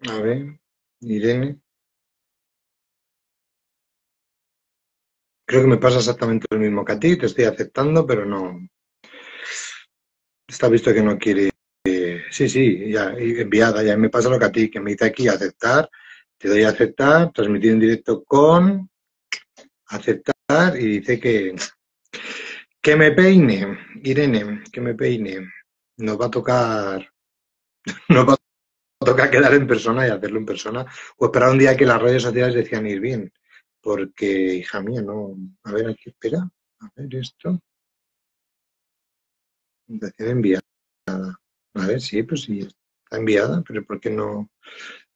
A ver, Irene. Creo que me pasa exactamente lo mismo que a ti, te estoy aceptando, pero no. Está visto que no quiere. Sí, sí, ya, enviada, ya me pasa lo que a ti, que me dice aquí aceptar, te doy a aceptar, transmitir en directo con aceptar y dice que me peine, Irene, que me peine. Nos va a tocar, nos va a tocar quedar en persona y hacerlo en persona, o esperar un día que las redes sociales decían ir bien, porque, hija mía, no. A ver, aquí, espera, a ver esto, invitación enviada. A ver, sí, pues sí, está enviada, pero ¿por qué no?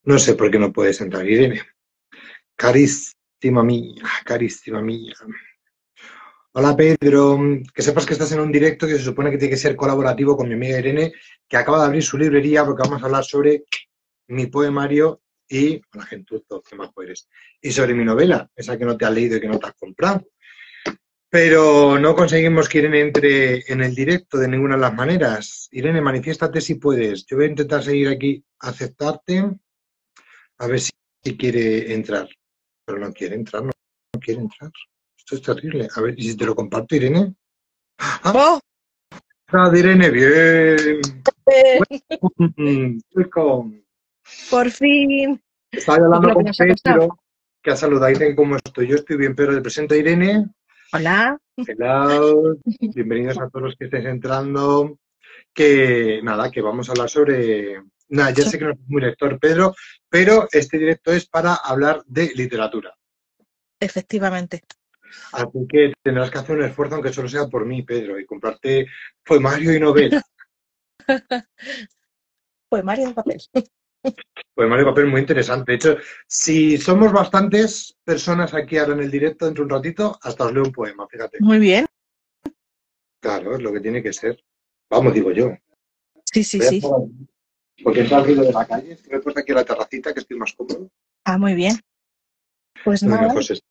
No sé por qué no puedes entrar, Irene. Carísima mía. Hola Pedro, que sepas que estás en un directo que se supone que tiene que ser colaborativo con mi amiga Irene, que acaba de abrir su librería porque vamos a hablar sobre mi poemario y, la gentuzo, qué majo eres, y sobre mi novela, esa que no te has leído y que no te has comprado. Pero no conseguimos que Irene entre en el directo de ninguna de las maneras. Irene, manifiéstate si puedes. Yo voy a intentar seguir aquí, aceptarte, a ver si quiere entrar. Pero no quiere entrar, no quiere entrar. Esto es terrible. A ver, ¿y si te lo comparto, Irene? ¡Ah! ¡Oh! Irene! ¡Bien! Eh, Welcome. por fin. Estaba ¿Y hablando lo que con nos ha costado? Pedro, que ha saludado. Dice cómo estoy. Yo estoy bien, pero le presento a Irene. Hola. Hello. Bienvenidos a todos los que estáis entrando. Que nada, que vamos a hablar sobre. Nada, ya sé que no es muy lector, Pedro, pero este directo es para hablar de literatura. Efectivamente. Así que tendrás que hacer un esfuerzo, aunque solo sea por mí, Pedro, y comprarte poemario y novela. Pues Mario de papel. Poemario y papel muy interesante. De hecho, si somos bastantes personas aquí ahora en el directo, dentro de un ratito, hasta os leo un poema, fíjate. Muy bien. Claro, es lo que tiene que ser. Vamos, digo yo. Sí, sí, Voy a sí. estar aquí, porque está el ruido de la calle. Me he puesto aquí a la terracita, que estoy más cómodo. Ah, muy bien. Pues Donde nada, mejor se está.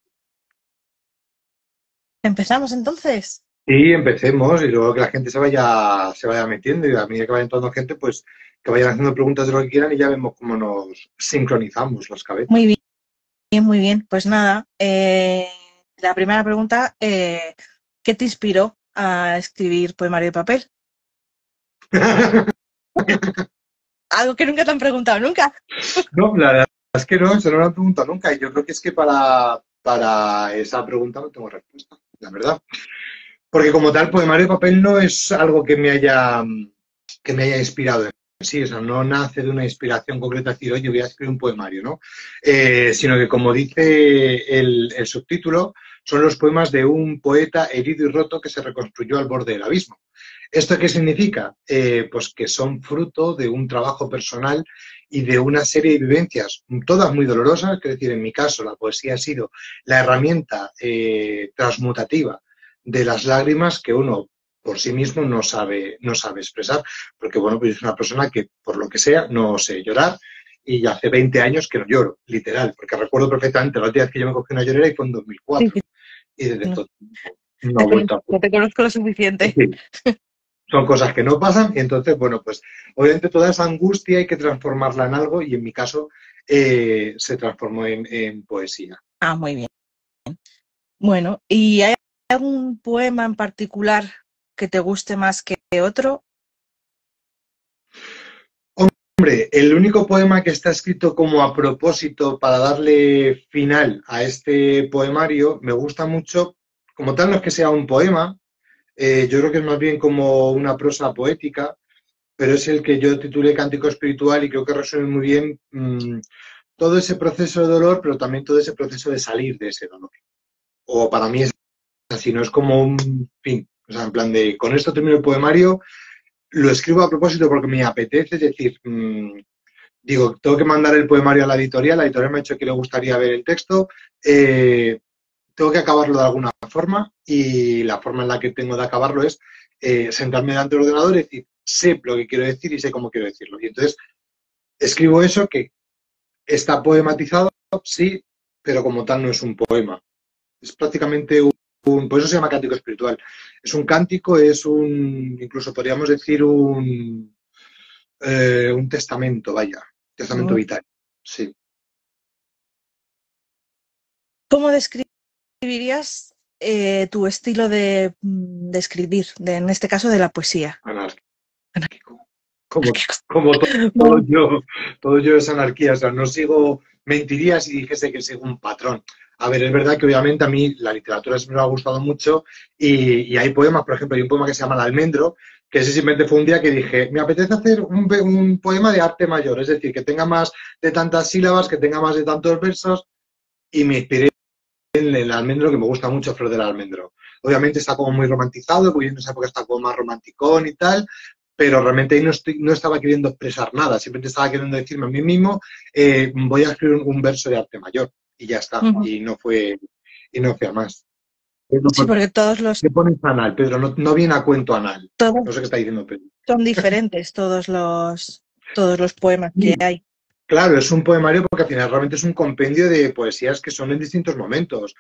empezamos entonces. Y empecemos, y luego que la gente se vaya metiendo, y a medida que vaya entrando gente, pues que vayan haciendo preguntas de lo que quieran y ya vemos cómo nos sincronizamos las cabezas. Muy bien, muy bien. Pues nada, la primera pregunta, ¿qué te inspiró a escribir poemario de papel? Algo que nunca te han preguntado, nunca. No, la verdad es que no, se no lo han preguntado nunca y yo creo que es que para esa pregunta no tengo respuesta, la verdad. Porque como tal, poemario de papel no es algo que me haya inspirado en sí, o sea, no nace de una inspiración concreta decir, oye, voy a escribir un poemario, ¿no? Sino que como dice el subtítulo, son los poemas de un poeta herido y roto que se reconstruyó al borde del abismo. ¿Esto qué significa? Pues que son fruto de un trabajo personal y de una serie de vivencias, todas muy dolorosas, es decir, en mi caso la poesía ha sido la herramienta transmutativa de las lágrimas que uno por sí mismo no sabe expresar, porque bueno, pues es una persona que por lo que sea no sé llorar y ya hace 20 años que no lloro, literal, porque recuerdo perfectamente la última vez que yo me cogí una llorera y fue en Sí, 2004 sí, y desde no, entonces no he vuelto a. te conozco lo suficiente. Sí, son cosas que no pasan y entonces, bueno, pues obviamente toda esa angustia hay que transformarla en algo y en mi caso se transformó en poesía. Ah, muy bien. Bueno, ¿y hay algún poema en particular que te guste más que otro? Hombre, el único poema que está escrito como a propósito para darle final a este poemario me gusta mucho, como tal no es que sea un poema, yo creo que es más bien como una prosa poética, pero es el que yo titulé Cántico Espiritual y creo que resume muy bien todo ese proceso de dolor, pero también todo ese proceso de salir de ese dolor. O para mí es así, no es como un fin, o sea, en plan de, con esto termino el poemario, lo escribo a propósito porque me apetece, es decir, digo, tengo que mandar el poemario a la editorial me ha dicho que le gustaría ver el texto, tengo que acabarlo de alguna forma y la forma en la que tengo de acabarlo es sentarme delante del ordenador y decir, sé lo que quiero decir y sé cómo quiero decirlo. Y entonces escribo eso que está poematizado, sí, pero como tal no es un poema. Es prácticamente por eso se llama cántico espiritual. Es un cántico, incluso podríamos decir un testamento, vaya, testamento Mm, vital. sí. ¿Cómo describirías tu estilo de escribir, en este caso de la poesía? Anárquico. Como todo yo es anarquía, o sea, no sigo, mentiría si dijese que sigo un patrón. A ver, es verdad que obviamente a mí la literatura siempre me ha gustado mucho y hay poemas, por ejemplo, hay un poema que se llama El almendro, que ese simplemente fue un día que dije, me apetece hacer un poema de arte mayor, es decir, que tenga más de tantas sílabas, que tenga más de tantos versos, y me inspiré en el almendro, que me gusta mucho Flor del Almendro. Obviamente está como muy romantizado, porque en esa época está como más romanticón y tal, pero realmente ahí no estaba queriendo expresar nada, simplemente estaba queriendo decirme a mí mismo, voy a escribir un verso de arte mayor, y ya está, y no fue a más. Sí, porque todos los ¿Qué pones anal, Pedro? No, no viene a cuento anal. todos No sé qué está diciendo Pedro. son diferentes, todos los poemas que hay. Claro, es un poemario porque al final realmente es un compendio de poesías que son en distintos momentos.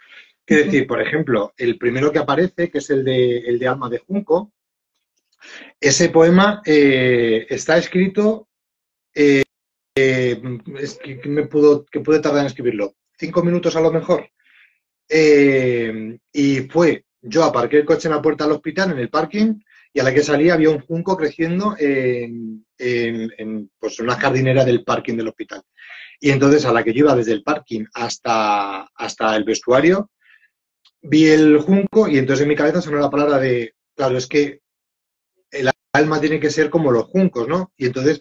Quiero decir, por ejemplo, el primero que aparece, que es el de Alma de Junco, ese poema está escrito, es que pude tardar en escribirlo, 5 minutos a lo mejor. Y yo aparqué el coche en la puerta del hospital, en el parking, y a la que salía había un junco creciendo pues, una jardinera del parking del hospital. Y entonces a la que yo iba desde el parking hasta el vestuario, vi el junco y entonces en mi cabeza sonó la palabra de, claro, es que el alma tiene que ser como los juncos, ¿no? Y entonces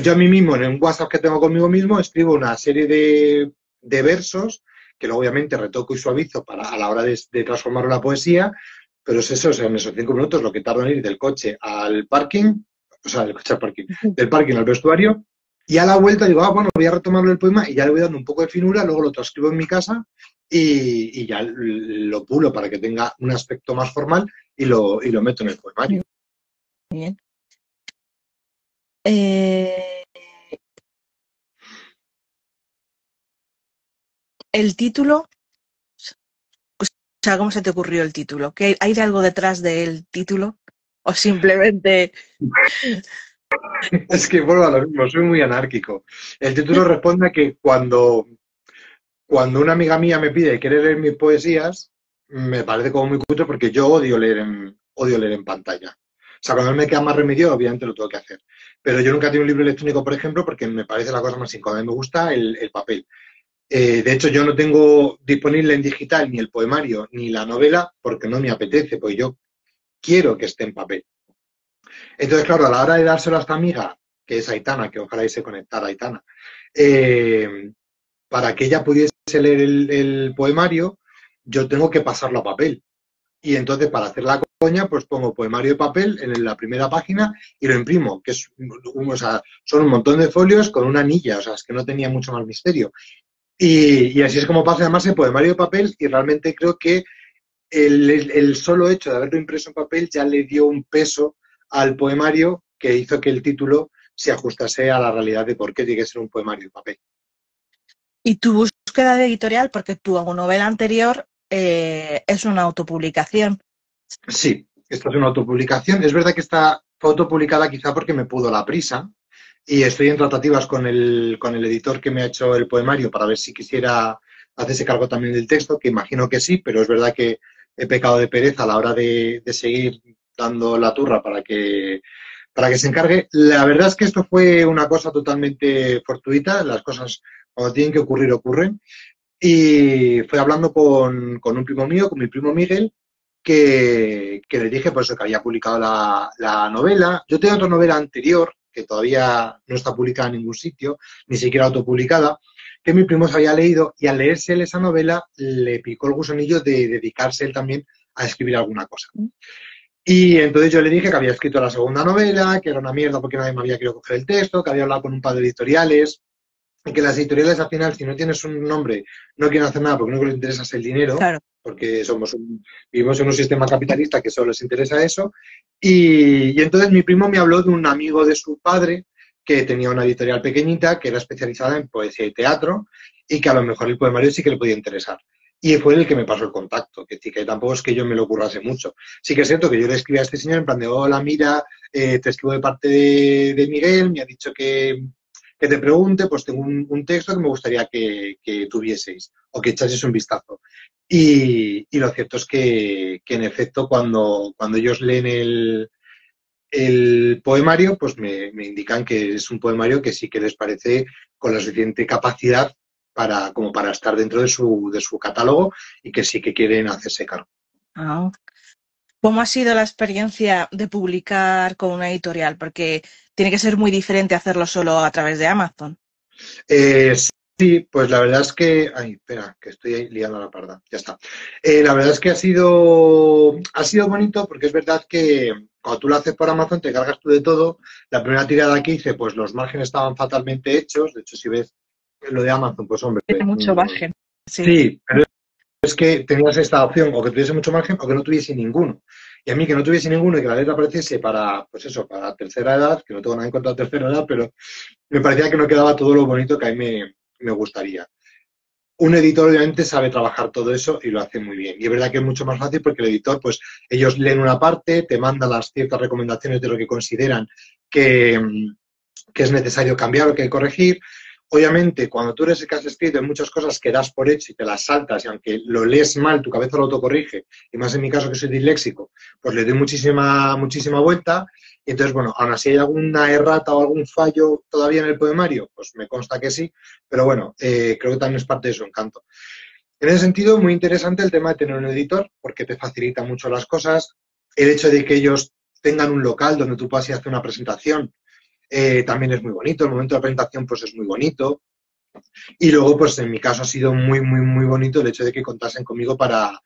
yo a mí mismo, en un WhatsApp que tengo conmigo mismo, escribo una serie de versos que luego obviamente retoco y suavizo a la hora de transformarlo en la poesía, pero es eso, o sea, en esos 5 minutos lo que tardo en ir del coche al parking, o sea, del coche al parking, del parking al vestuario, y a la vuelta digo, bueno, voy a retomarlo el poema y ya le voy dando un poco de finura, luego lo transcribo en mi casa y ya lo pulo para que tenga un aspecto más formal y lo meto en el poemario. Bien. El título, o sea, ¿cómo se te ocurrió el título? ¿Hay algo detrás del título? ¿O simplemente...? Es que vuelvo a lo mismo, soy muy anárquico. El título responde a que cuando una amiga mía me pide y quiere leer mis poesías, me parece como muy cutre porque yo odio leer en pantalla. O sea, cuando me queda más remedio, obviamente lo tengo que hacer. Pero yo nunca he tenido un libro electrónico, por ejemplo, porque me parece la cosa más incómoda. A mí me gusta el papel. De hecho, yo no tengo disponible en digital ni el poemario ni la novela porque no me apetece, porque yo quiero que esté en papel. Entonces, claro, a la hora de dárselo a esta amiga, que es Aitana, que ojalá y se conectara Aitana, para que ella pudiese leer el poemario, yo tengo que pasarlo a papel. Y entonces, para hacer la coña, pues pongo poemario de papel en la primera página y lo imprimo, que es, o sea, son un montón de folios con una anilla, o sea, es que no tenía mucho más misterio. Y así es como pasa además el poemario de papel y realmente creo que el solo hecho de haberlo impreso en papel ya le dio un peso al poemario que hizo que el título se ajustase a la realidad de por qué tiene que ser un poemario de papel. Y tu búsqueda de editorial, porque tu novela anterior es una autopublicación. Sí, esta es una autopublicación. Es verdad que esta fue autopublicada quizá porque me pudo la prisa y estoy en tratativas con el editor que me ha hecho el poemario para ver si quisiera hacerse cargo también del texto, que imagino que sí, pero es verdad que he pecado de pereza a la hora de seguir dando la turra para que se encargue. La verdad es que esto fue una cosa totalmente fortuita, las cosas cuando tienen que ocurrir, ocurren. Y fue hablando con un primo mío, con mi primo Miguel, que le dije por eso que había publicado la novela. Yo tengo otra novela anterior, que todavía no está publicada en ningún sitio, ni siquiera autopublicada, que mi primo se había leído y al leerse él esa novela le picó el gusanillo de dedicarse él también a escribir alguna cosa. Y entonces yo le dije que había escrito la segunda novela, que era una mierda porque nadie me había querido coger el texto, que había hablado con un par de editoriales, y que las editoriales al final, si no tienes un nombre, no quieren hacer nada porque no les interesa el dinero, claro, porque vivimos en un sistema capitalista que solo les interesa eso. Y entonces mi primo me habló de un amigo de su padre que tenía una editorial pequeñita que era especializada en poesía y teatro y que a lo mejor el poemario sí que le podía interesar. Y fue el que me pasó el contacto, que tampoco es que yo me lo currase mucho. Sí que es cierto que yo le escribí a este señor en plan de, hola, mira, te escribo de parte de Miguel, me ha dicho que que te pregunte, pues tengo un texto que me gustaría que tuvieseis o que echaseis un vistazo. Y lo cierto es que en efecto, cuando ellos leen el poemario, pues me indican que es un poemario que sí que les parece con la suficiente capacidad como para estar dentro de su catálogo y que sí que quieren hacerse cargo. Ah. ¿Cómo ha sido la experiencia de publicar con una editorial? Porque tiene que ser muy diferente hacerlo solo a través de Amazon. Sí, pues la verdad es que... Ay, espera, que estoy ahí liando la parda. Ya está. La verdad es que ha sido bonito porque es verdad que cuando tú lo haces por Amazon te cargas tú de todo. La primera tirada que hice, pues los márgenes estaban fatalmente hechos. De hecho, si ves lo de Amazon, pues hombre... Tiene mucho margen. Sí. Sí, pero es que tenías esta opción, o que tuviese mucho margen o que no tuviese ninguno. Y a mí que no tuviese ninguno y que la letra apareciese para, pues eso, para tercera edad, que no tengo nada en contra de tercera edad, pero me parecía que no quedaba todo lo bonito que a mí me gustaría. Un editor obviamente sabe trabajar todo eso y lo hace muy bien. Y es verdad que es mucho más fácil porque el editor, pues ellos leen una parte, te mandan las ciertas recomendaciones de lo que consideran que, que es necesario cambiar o que corregir. Obviamente, cuando tú eres el que has escrito, hay muchas cosas que das por hecho y te las saltas, y aunque lo lees mal, tu cabeza lo autocorrige, y más en mi caso que soy disléxico, pues le doy muchísima vuelta. Y entonces, bueno, aún así hay alguna errata o algún fallo todavía en el poemario, pues me consta que sí, pero bueno, creo que también es parte de su encanto. En ese sentido, muy interesante el tema de tener un editor, porque te facilita mucho las cosas. El hecho de que ellos tengan un local donde tú puedas ir a hacer una presentación, también es muy bonito. El momento de la presentación pues es muy bonito. Y luego, pues en mi caso ha sido muy bonito el hecho de que contasen conmigo para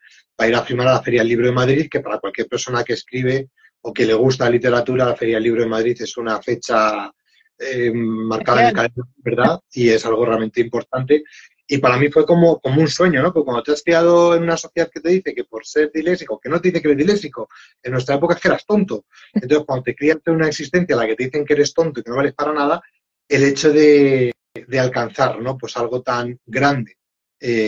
ir a firmar a la Feria del Libro de Madrid, que para cualquier persona que escribe o que le gusta la literatura, la Feria del Libro de Madrid es una fecha marcada en el calendario, ¿verdad? Y es algo realmente importante. Y para mí fue como un sueño, ¿no? Porque cuando te has criado en una sociedad que te dice que por ser disléxico, que no te dice que eres disléxico, en nuestra época es que eras tonto. Entonces, cuando te crías en una existencia en la que te dicen que eres tonto y que no vales para nada, el hecho de alcanzar, ¿no? Pues algo tan grande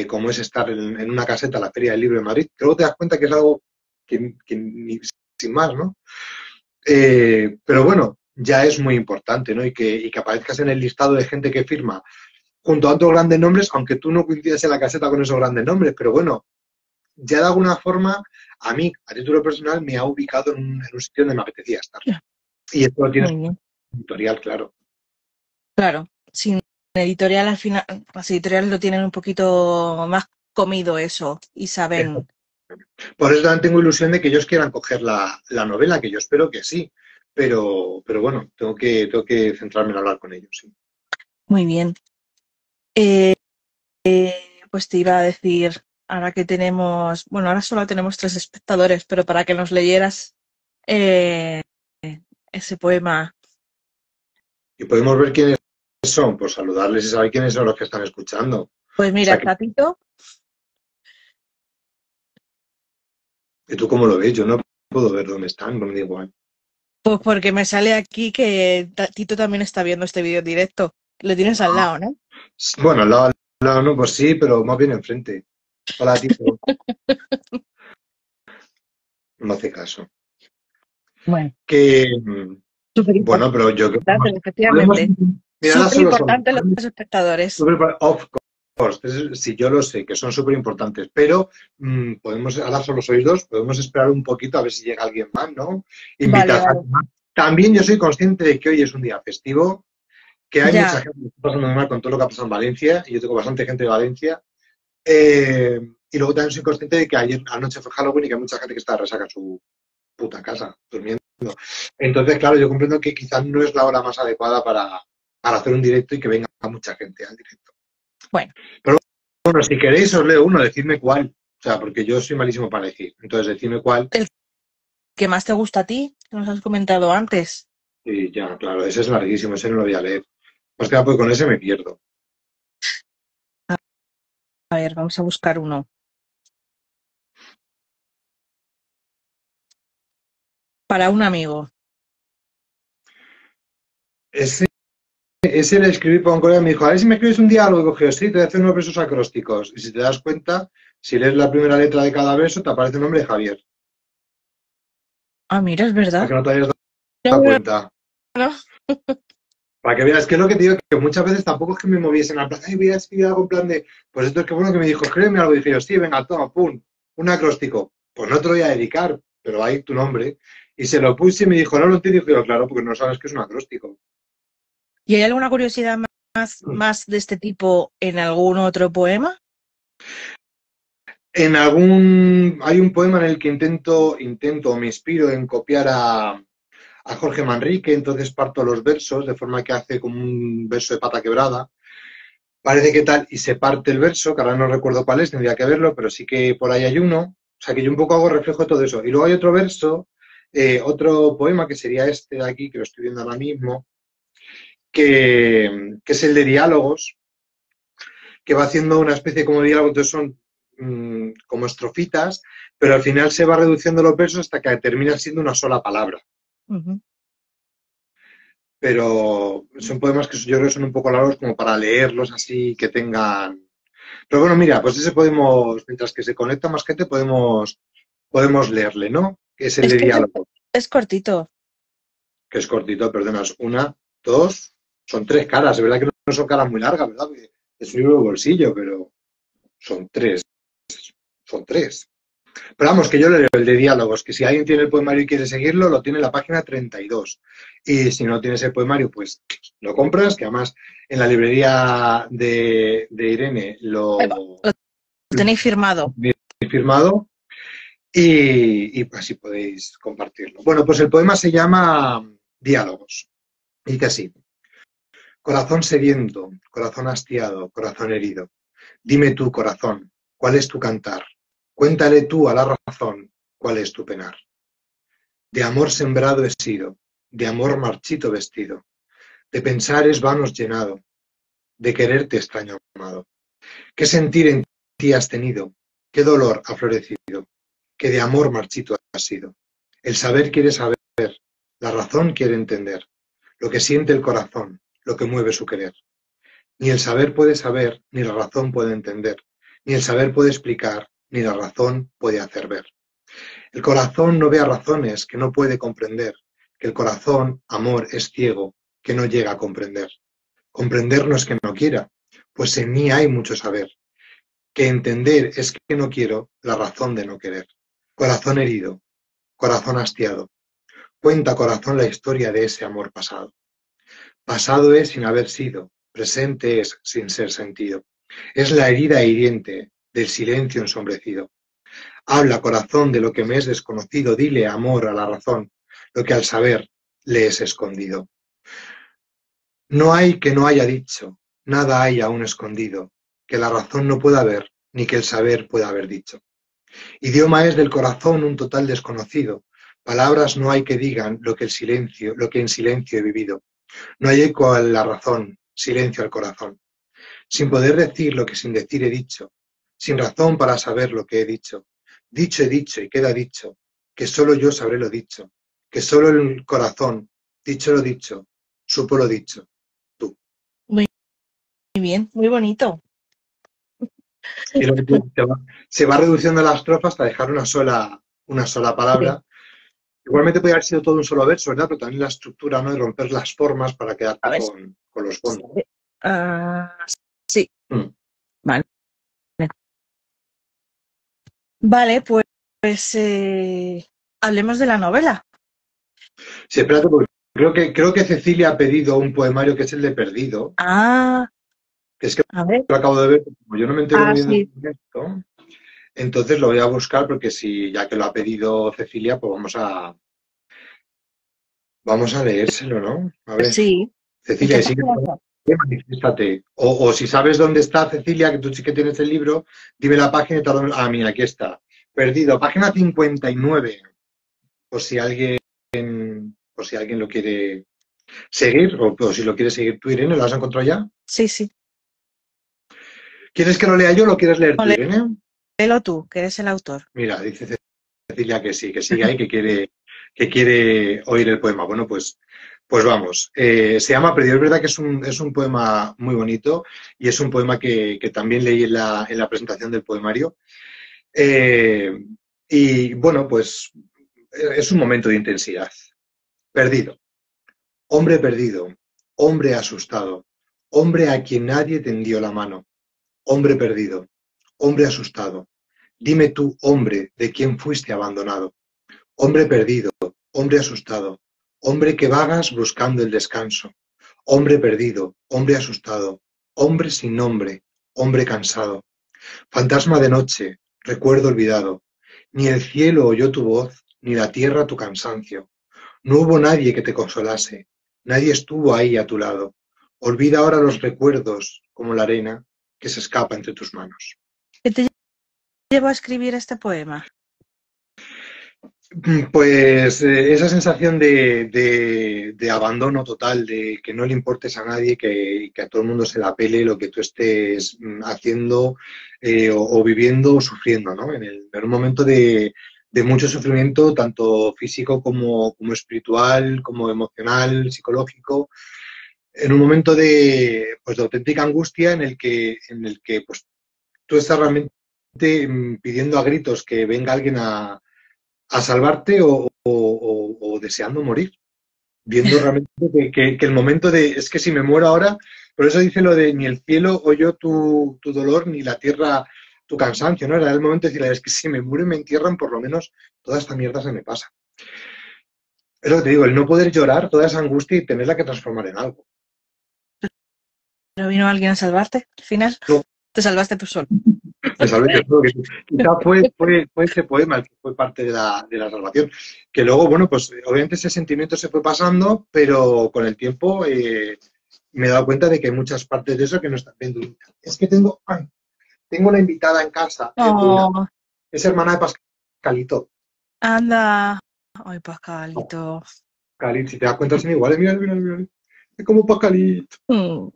como es estar en una caseta en la Feria del Libro de Madrid, que luego te das cuenta que es algo que ni, sin más, ¿no? Pero bueno, ya es muy importante, ¿no? Y que aparezcas en el listado de gente que firma junto a otros grandes nombres, aunque tú no coincidas en la caseta con esos grandes nombres, pero bueno, ya de alguna forma, a mí, a título personal, me ha ubicado en un sitio donde me apetecía estar. Y esto lo tienes en editorial, claro. Claro, sin editorial al final, las editoriales lo tienen un poquito más comido eso y saben. Por eso también tengo ilusión de que ellos quieran coger la novela, que yo espero que sí. Pero bueno, tengo que centrarme en hablar con ellos, sí. Muy bien. Pues te iba a decir, ahora que tenemos, bueno, ahora solo tenemos 3 espectadores, pero para que nos leyeras ese poema. Y podemos ver quiénes son, pues saludarles y saber quiénes son los que están escuchando. Pues mira, O sea, Tatito. ¿y tú cómo lo ves? Yo no puedo ver dónde están, no me da igual. Pues porque me sale aquí que Tatito también está viendo este vídeo en directo. Lo tienes al lado, ¿no? Bueno, al lado no, pues sí, pero más bien enfrente. Hola, Tito. No me hace caso. Bueno. Que, Súper bueno, pero yo creo que efectivamente. Súper importante los espectadores. Of course, sí, yo lo sé, que son súper importantes, pero ahora solo sois 2, podemos esperar un poquito a ver si llega alguien más, ¿no? Invitar a alguien más. También yo soy consciente de que hoy es un día festivo, que hay mucha gente que está pasando mal con todo lo que ha pasado en Valencia, y yo tengo bastante gente de Valencia, y luego también soy consciente de que ayer anoche fue Halloween y que hay mucha gente que está de resaca en su puta casa, durmiendo. Entonces, claro, yo comprendo que quizás no es la hora más adecuada para hacer un directo y que venga mucha gente al directo. Bueno. Pero bueno, si queréis os leo uno, decidme cuál. O sea, porque yo soy malísimo para elegir. Entonces, decidme cuál. ¿El que más te gusta a ti? Que nos has comentado antes. Y ya, claro, ese es larguísimo, ese no lo voy a leer. Más que nada, pues con ese me pierdo. A ver, vamos a buscar uno. Para un amigo. Ese le escribí por un correo y me dijo, a ver si me escribes un diálogo. Y cogió, sí, te voy a hacer unos versos acrósticos. Y si te das cuenta, si lees la primera letra de cada verso, te aparece el nombre de Javier. Ah, mira, es verdad. ¿A que no te hayas dado cuenta? No. Para que veas que es lo que te digo, que muchas veces tampoco es que me moviesen al plan, ay, voy a escribir algo en plan de, pues esto es que bueno que me dijo, escríbeme algo, y dije yo, sí, venga, toma, pum, un acróstico. Pues no te lo voy a dedicar, pero hay tu nombre. Y se lo puse y me dijo, no lo entiendo, y dije yo, claro, porque no sabes que es un acróstico. ¿Y hay alguna curiosidad más de este tipo en algún otro poema? Hay un poema en el que intento, me inspiro en copiar a Jorge Manrique, entonces parto los versos de forma que hace como un verso de pata quebrada. Parece que tal, y se parte el verso, que ahora no recuerdo cuál es, tendría que verlo, pero sí que por ahí hay uno. O sea que yo un poco hago reflejo de todo eso. Y luego hay otro verso, otro poema que sería este de aquí, que lo estoy viendo ahora mismo, que es el de diálogos, que va haciendo una especie como de diálogo, entonces son como estrofitas, pero al final se va reduciendo los versos hasta que termina siendo una sola palabra. Ujú. Pero son poemas que yo creo que son un poco largos como para leerlos así, que tengan... Pero bueno, mira, pues ese podemos, mientras que se conecta más gente, podemos leerle, ¿no? Que es el Es de que diálogo, es cortito. que es cortito, perdonas, una, dos, son tres caras, es verdad que no son caras muy largas, ¿verdad? Porque es un libro de bolsillo, pero son tres, son tres. Pero vamos, que yo leo el de diálogos, que si alguien tiene el poemario y quiere seguirlo, lo tiene en la página 32. Y si no tienes el poemario, pues lo compras, que además en la librería de Irene Ahí va. lo Lo tenéis firmado. he firmado y así podéis compartirlo. Bueno, pues el poema se llama Diálogos. Y dice así: corazón sediento, corazón hastiado, corazón herido. Dime tú, corazón, ¿cuál es tu cantar? Cuéntale tú a la razón cuál es tu penar. De amor sembrado he sido, de amor marchito vestido, de pensares vanos llenado, de quererte extraño amado. ¿Qué sentir en ti has tenido? ¿Qué dolor ha florecido? Que de amor marchito has sido. El saber quiere saber, la razón quiere entender, lo que siente el corazón, lo que mueve su querer. Ni el saber puede saber, ni la razón puede entender, ni el saber puede explicar, ni la razón puede hacer ver. El corazón no ve a razones que no puede comprender, que el corazón, amor, es ciego, que no llega a comprender. Comprender no es que no quiera, pues en mí hay mucho saber, que entender es que no quiero la razón de no querer. Corazón herido, corazón hastiado, cuenta corazón la historia de ese amor pasado. Pasado es sin haber sido, presente es sin ser sentido. Es la herida hiriente del silencio ensombrecido. Habla, corazón, de lo que me es desconocido, dile, amor, a la razón, lo que al saber le es escondido. No hay que no haya dicho, nada hay aún escondido, que la razón no pueda ver, ni que el saber pueda haber dicho. Idioma es del corazón un total desconocido, palabras no hay que digan lo que en silencio he vivido. No hay eco a la razón, silencio al corazón. Sin poder decir lo que sin decir he dicho, sin razón para saber lo que he dicho. Dicho he dicho y queda dicho, que solo yo sabré lo dicho, que solo el corazón, dicho lo dicho, supo lo dicho, tú. Muy bien, muy bonito. Y lo que se va reduciendo la estrofa hasta dejar una sola Sí. palabra. Igualmente podría haber sido todo un solo verso, ¿verdad? Pero también la estructura, ¿no? De romper las formas para A quedarte ver. con los fondos. Ah, sí, Mm. vale. Vale, hablemos de la novela. Sí, espérate, porque creo que Cecilia ha pedido un poemario que es el de Perdido, Ah, que es que a ver. lo acabo de ver, como yo no me entero Ah, muy bien sí. de esto, entonces lo voy a buscar porque si ya que lo ha pedido Cecilia, pues vamos a leérselo, ¿no? A ver, Sí. ¿En Cecilia, qué y sigue, página? manifiéstate. O si sabes dónde está Cecilia, que tú sí que tienes el libro, dime la página y te lo... Ah, mira, aquí está. Perdido, página 59, por si alguien, por si alguien lo quiere seguir, o si lo quieres seguir tú, Irene, ¿lo has encontrado ya? Sí, sí. ¿Quieres que lo lea yo o lo quieres leer No, tú, Irene? léelo tú, que eres el autor. Mira, dice Cecilia que sí, que sigue ahí, que quiere oír el poema. Bueno, pues vamos. Se llama Perdido. Es verdad que es un poema muy bonito y es un poema que también leí en la presentación del poemario. Eh, y bueno, pues es un momento de intensidad. Perdido. Hombre perdido. hombre asustado, hombre a quien nadie tendió la mano, hombre perdido, hombre asustado. Dime tú, hombre, de quién fuiste abandonado. Hombre perdido, hombre asustado, hombre que vagas buscando el descanso. Hombre perdido, hombre asustado, hombre sin nombre, hombre cansado. Fantasma de noche, recuerdo olvidado. Ni el cielo oyó tu voz, ni la tierra tu cansancio. No hubo nadie que te consolase, nadie estuvo ahí a tu lado. Olvida ahora los recuerdos, como la arena que se escapa entre tus manos. ¿Qué te llevó a escribir este poema? Pues esa sensación de abandono total, de que no le importes a nadie, que a todo el mundo se la pele lo que tú estés haciendo o viviendo o sufriendo, ¿no? En un momento de mucho sufrimiento, tanto físico como espiritual, como emocional, psicológico, en un momento pues, de auténtica angustia en el que pues, tú estás realmente pidiendo a gritos que venga alguien a salvarte o deseando morir, viendo realmente que el momento es que si me muero ahora, por eso dice lo de ni el cielo oyó tu dolor, ni la tierra tu cansancio, ¿no? Era el momento de decir, es que si me muero y me entierran, por lo menos toda esta mierda se me pasa. Es lo que te digo, el no poder llorar, toda esa angustia y tenerla que transformar en algo. ¿Pero vino alguien a salvarte al final? No. ¿Te salvaste tú solo? Me salvé yo solo, que quizá fue ese poema el que fue parte de la salvación. Que luego, bueno, pues obviamente ese sentimiento se fue pasando, pero con el tiempo me he dado cuenta de que hay muchas partes de eso que no están viendo. Es que tengo una invitada en casa, Oh, es hermana de Pascalito. anda. Ay, Pascalito. Pascalito, si te das cuenta son iguales, mira, mira, mira. Es como Pascalito. Mm.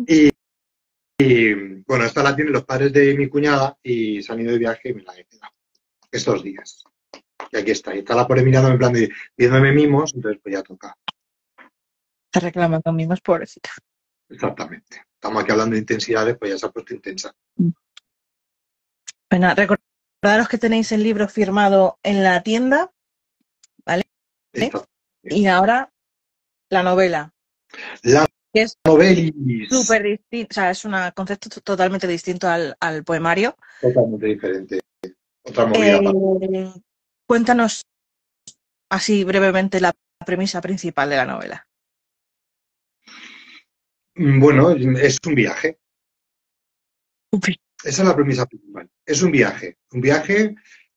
Y bueno, esta la tienen los padres de mi cuñada y se han ido de viaje y me la he quedado estos días. Y aquí está. Y está la pobre mirando en plan de pidiéndome mimos, entonces pues ya toca. Te reclamando mimos, pobrecita. Exactamente. Estamos aquí hablando de intensidades, pues ya se ha puesto intensa. Bueno, recordaros que tenéis el libro firmado en la tienda, ¿vale? Está. Y ahora la novela. La Que es novelis. súper distinto, o sea, es un concepto totalmente distinto al poemario. Totalmente diferente. Otra movida. Cuéntanos así brevemente la premisa principal de la novela. Bueno, es un viaje. Upi. Esa es la premisa principal. Es un viaje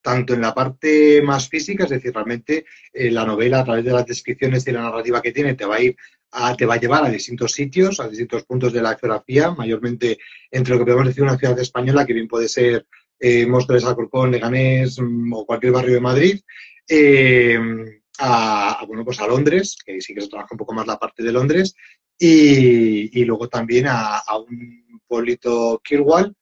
tanto en la parte más física, es decir, realmente la novela a través de las descripciones y la narrativa que tiene te va a llevar a distintos sitios, a distintos puntos de la geografía, mayormente entre lo que podemos decir una ciudad española, que bien puede ser Móstoles, Alcorcón, Leganés o cualquier barrio de Madrid, bueno, pues a Londres, que sí que se trabaja un poco más la parte de Londres, y luego también a un pueblito Kirkwall,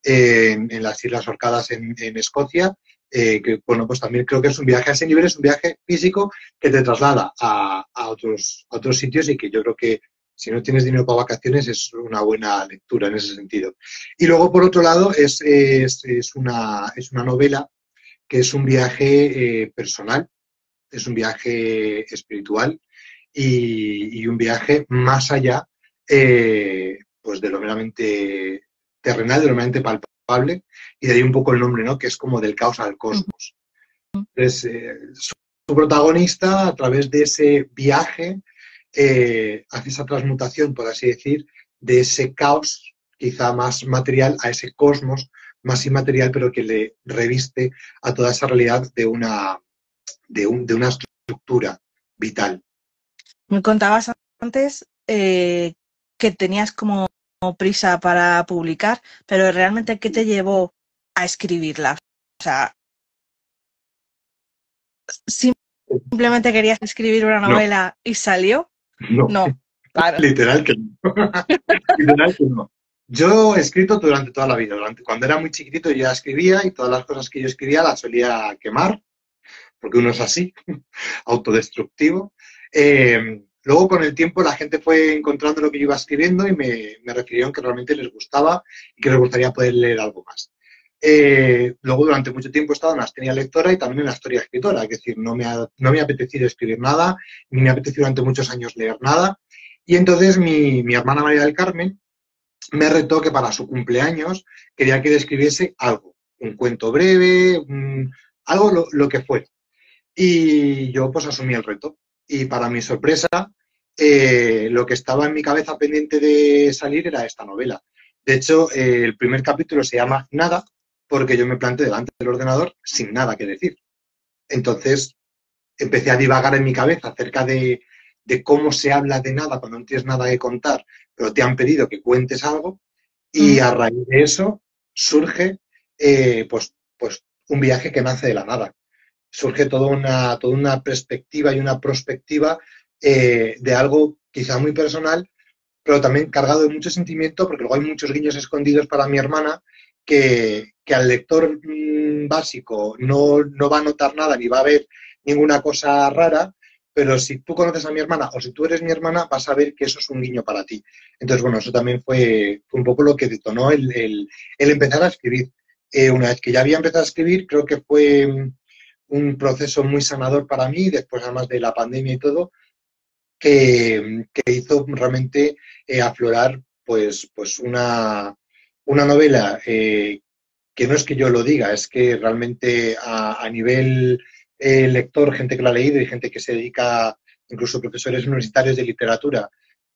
en las Islas Orcadas en Escocia, que bueno, pues también creo que es un viaje a ese nivel, es un viaje físico que te traslada a otros sitios y que yo creo que si no tienes dinero para vacaciones es una buena lectura en ese sentido. Y luego, por otro lado, es una novela que es un viaje personal, es un viaje espiritual y un viaje más allá pues de lo meramente terrenal, de lo meramente palpable, y de ahí un poco el nombre, ¿no? Que es como del caos al cosmos. Entonces, su protagonista, a través de ese viaje, hace esa transmutación, por así decir, de ese caos quizá más material a ese cosmos más inmaterial, pero que le reviste a toda esa realidad de una estructura vital. Me contabas antes que tenías como prisa para publicar, pero realmente, ¿qué te llevó a escribirla? O sea, ¿simplemente querías escribir una novela y salió? No, claro. Literal que no. Literal que no. Yo he escrito durante toda la vida. Cuando era muy chiquitito yo ya escribía y todas las cosas que yo escribía las solía quemar, porque uno es así, autodestructivo. Luego, con el tiempo, la gente fue encontrando lo que yo iba escribiendo y me refirieron que realmente les gustaba y que les gustaría poder leer algo más. Luego, durante mucho tiempo he estado en la Astenia lectora y también en la historia escritora, es decir, no me ha apetecido escribir nada, ni me ha apetecido durante muchos años leer nada, Y entonces mi hermana María del Carmen me retó que para su cumpleaños quería que le escribiese algo, un cuento breve, algo lo que fuera. Y yo pues asumí el reto. Y para mi sorpresa, lo que estaba en mi cabeza pendiente de salir era esta novela. De hecho, el primer capítulo se llama Nada, porque yo me planté delante del ordenador sin nada que decir. Entonces, empecé a divagar en mi cabeza acerca de cómo se habla de nada cuando no tienes nada que contar, pero te han pedido que cuentes algo, y a raíz de eso surge pues un viaje que nace de la nada. Surge toda una perspectiva y una prospectiva de algo quizá muy personal, pero también cargado de mucho sentimiento, porque luego hay muchos guiños escondidos para mi hermana que al lector básico no va a notar nada ni va a ver ninguna cosa rara, pero si tú conoces a mi hermana o si tú eres mi hermana, vas a ver que eso es un guiño para ti. Entonces, bueno, eso también fue un poco lo que detonó el empezar a escribir. Una vez que ya había empezado a escribir, creo que fue un proceso muy sanador para mí, después además de la pandemia y todo, que hizo realmente aflorar pues una novela que no es que yo lo diga, es que realmente a nivel lector, gente que lo ha leído y gente que se dedica, incluso profesores universitarios de literatura,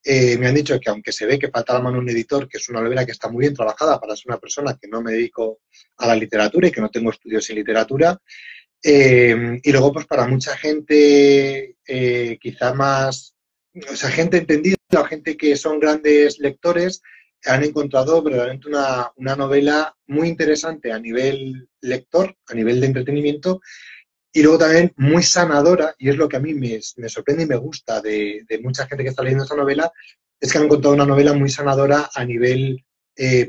me han dicho que aunque se ve que falta la mano un editor, que es una novela que está muy bien trabajada para ser una persona que no me dedico a la literatura y que no tengo estudios en literatura, y luego, pues para mucha gente, quizá más, o sea, gente entendida o gente que son grandes lectores, han encontrado verdaderamente una novela muy interesante a nivel lector, a nivel de entretenimiento, y luego también muy sanadora, y es lo que a mí me sorprende y me gusta de mucha gente que está leyendo esta novela, es que han encontrado una novela muy sanadora a nivel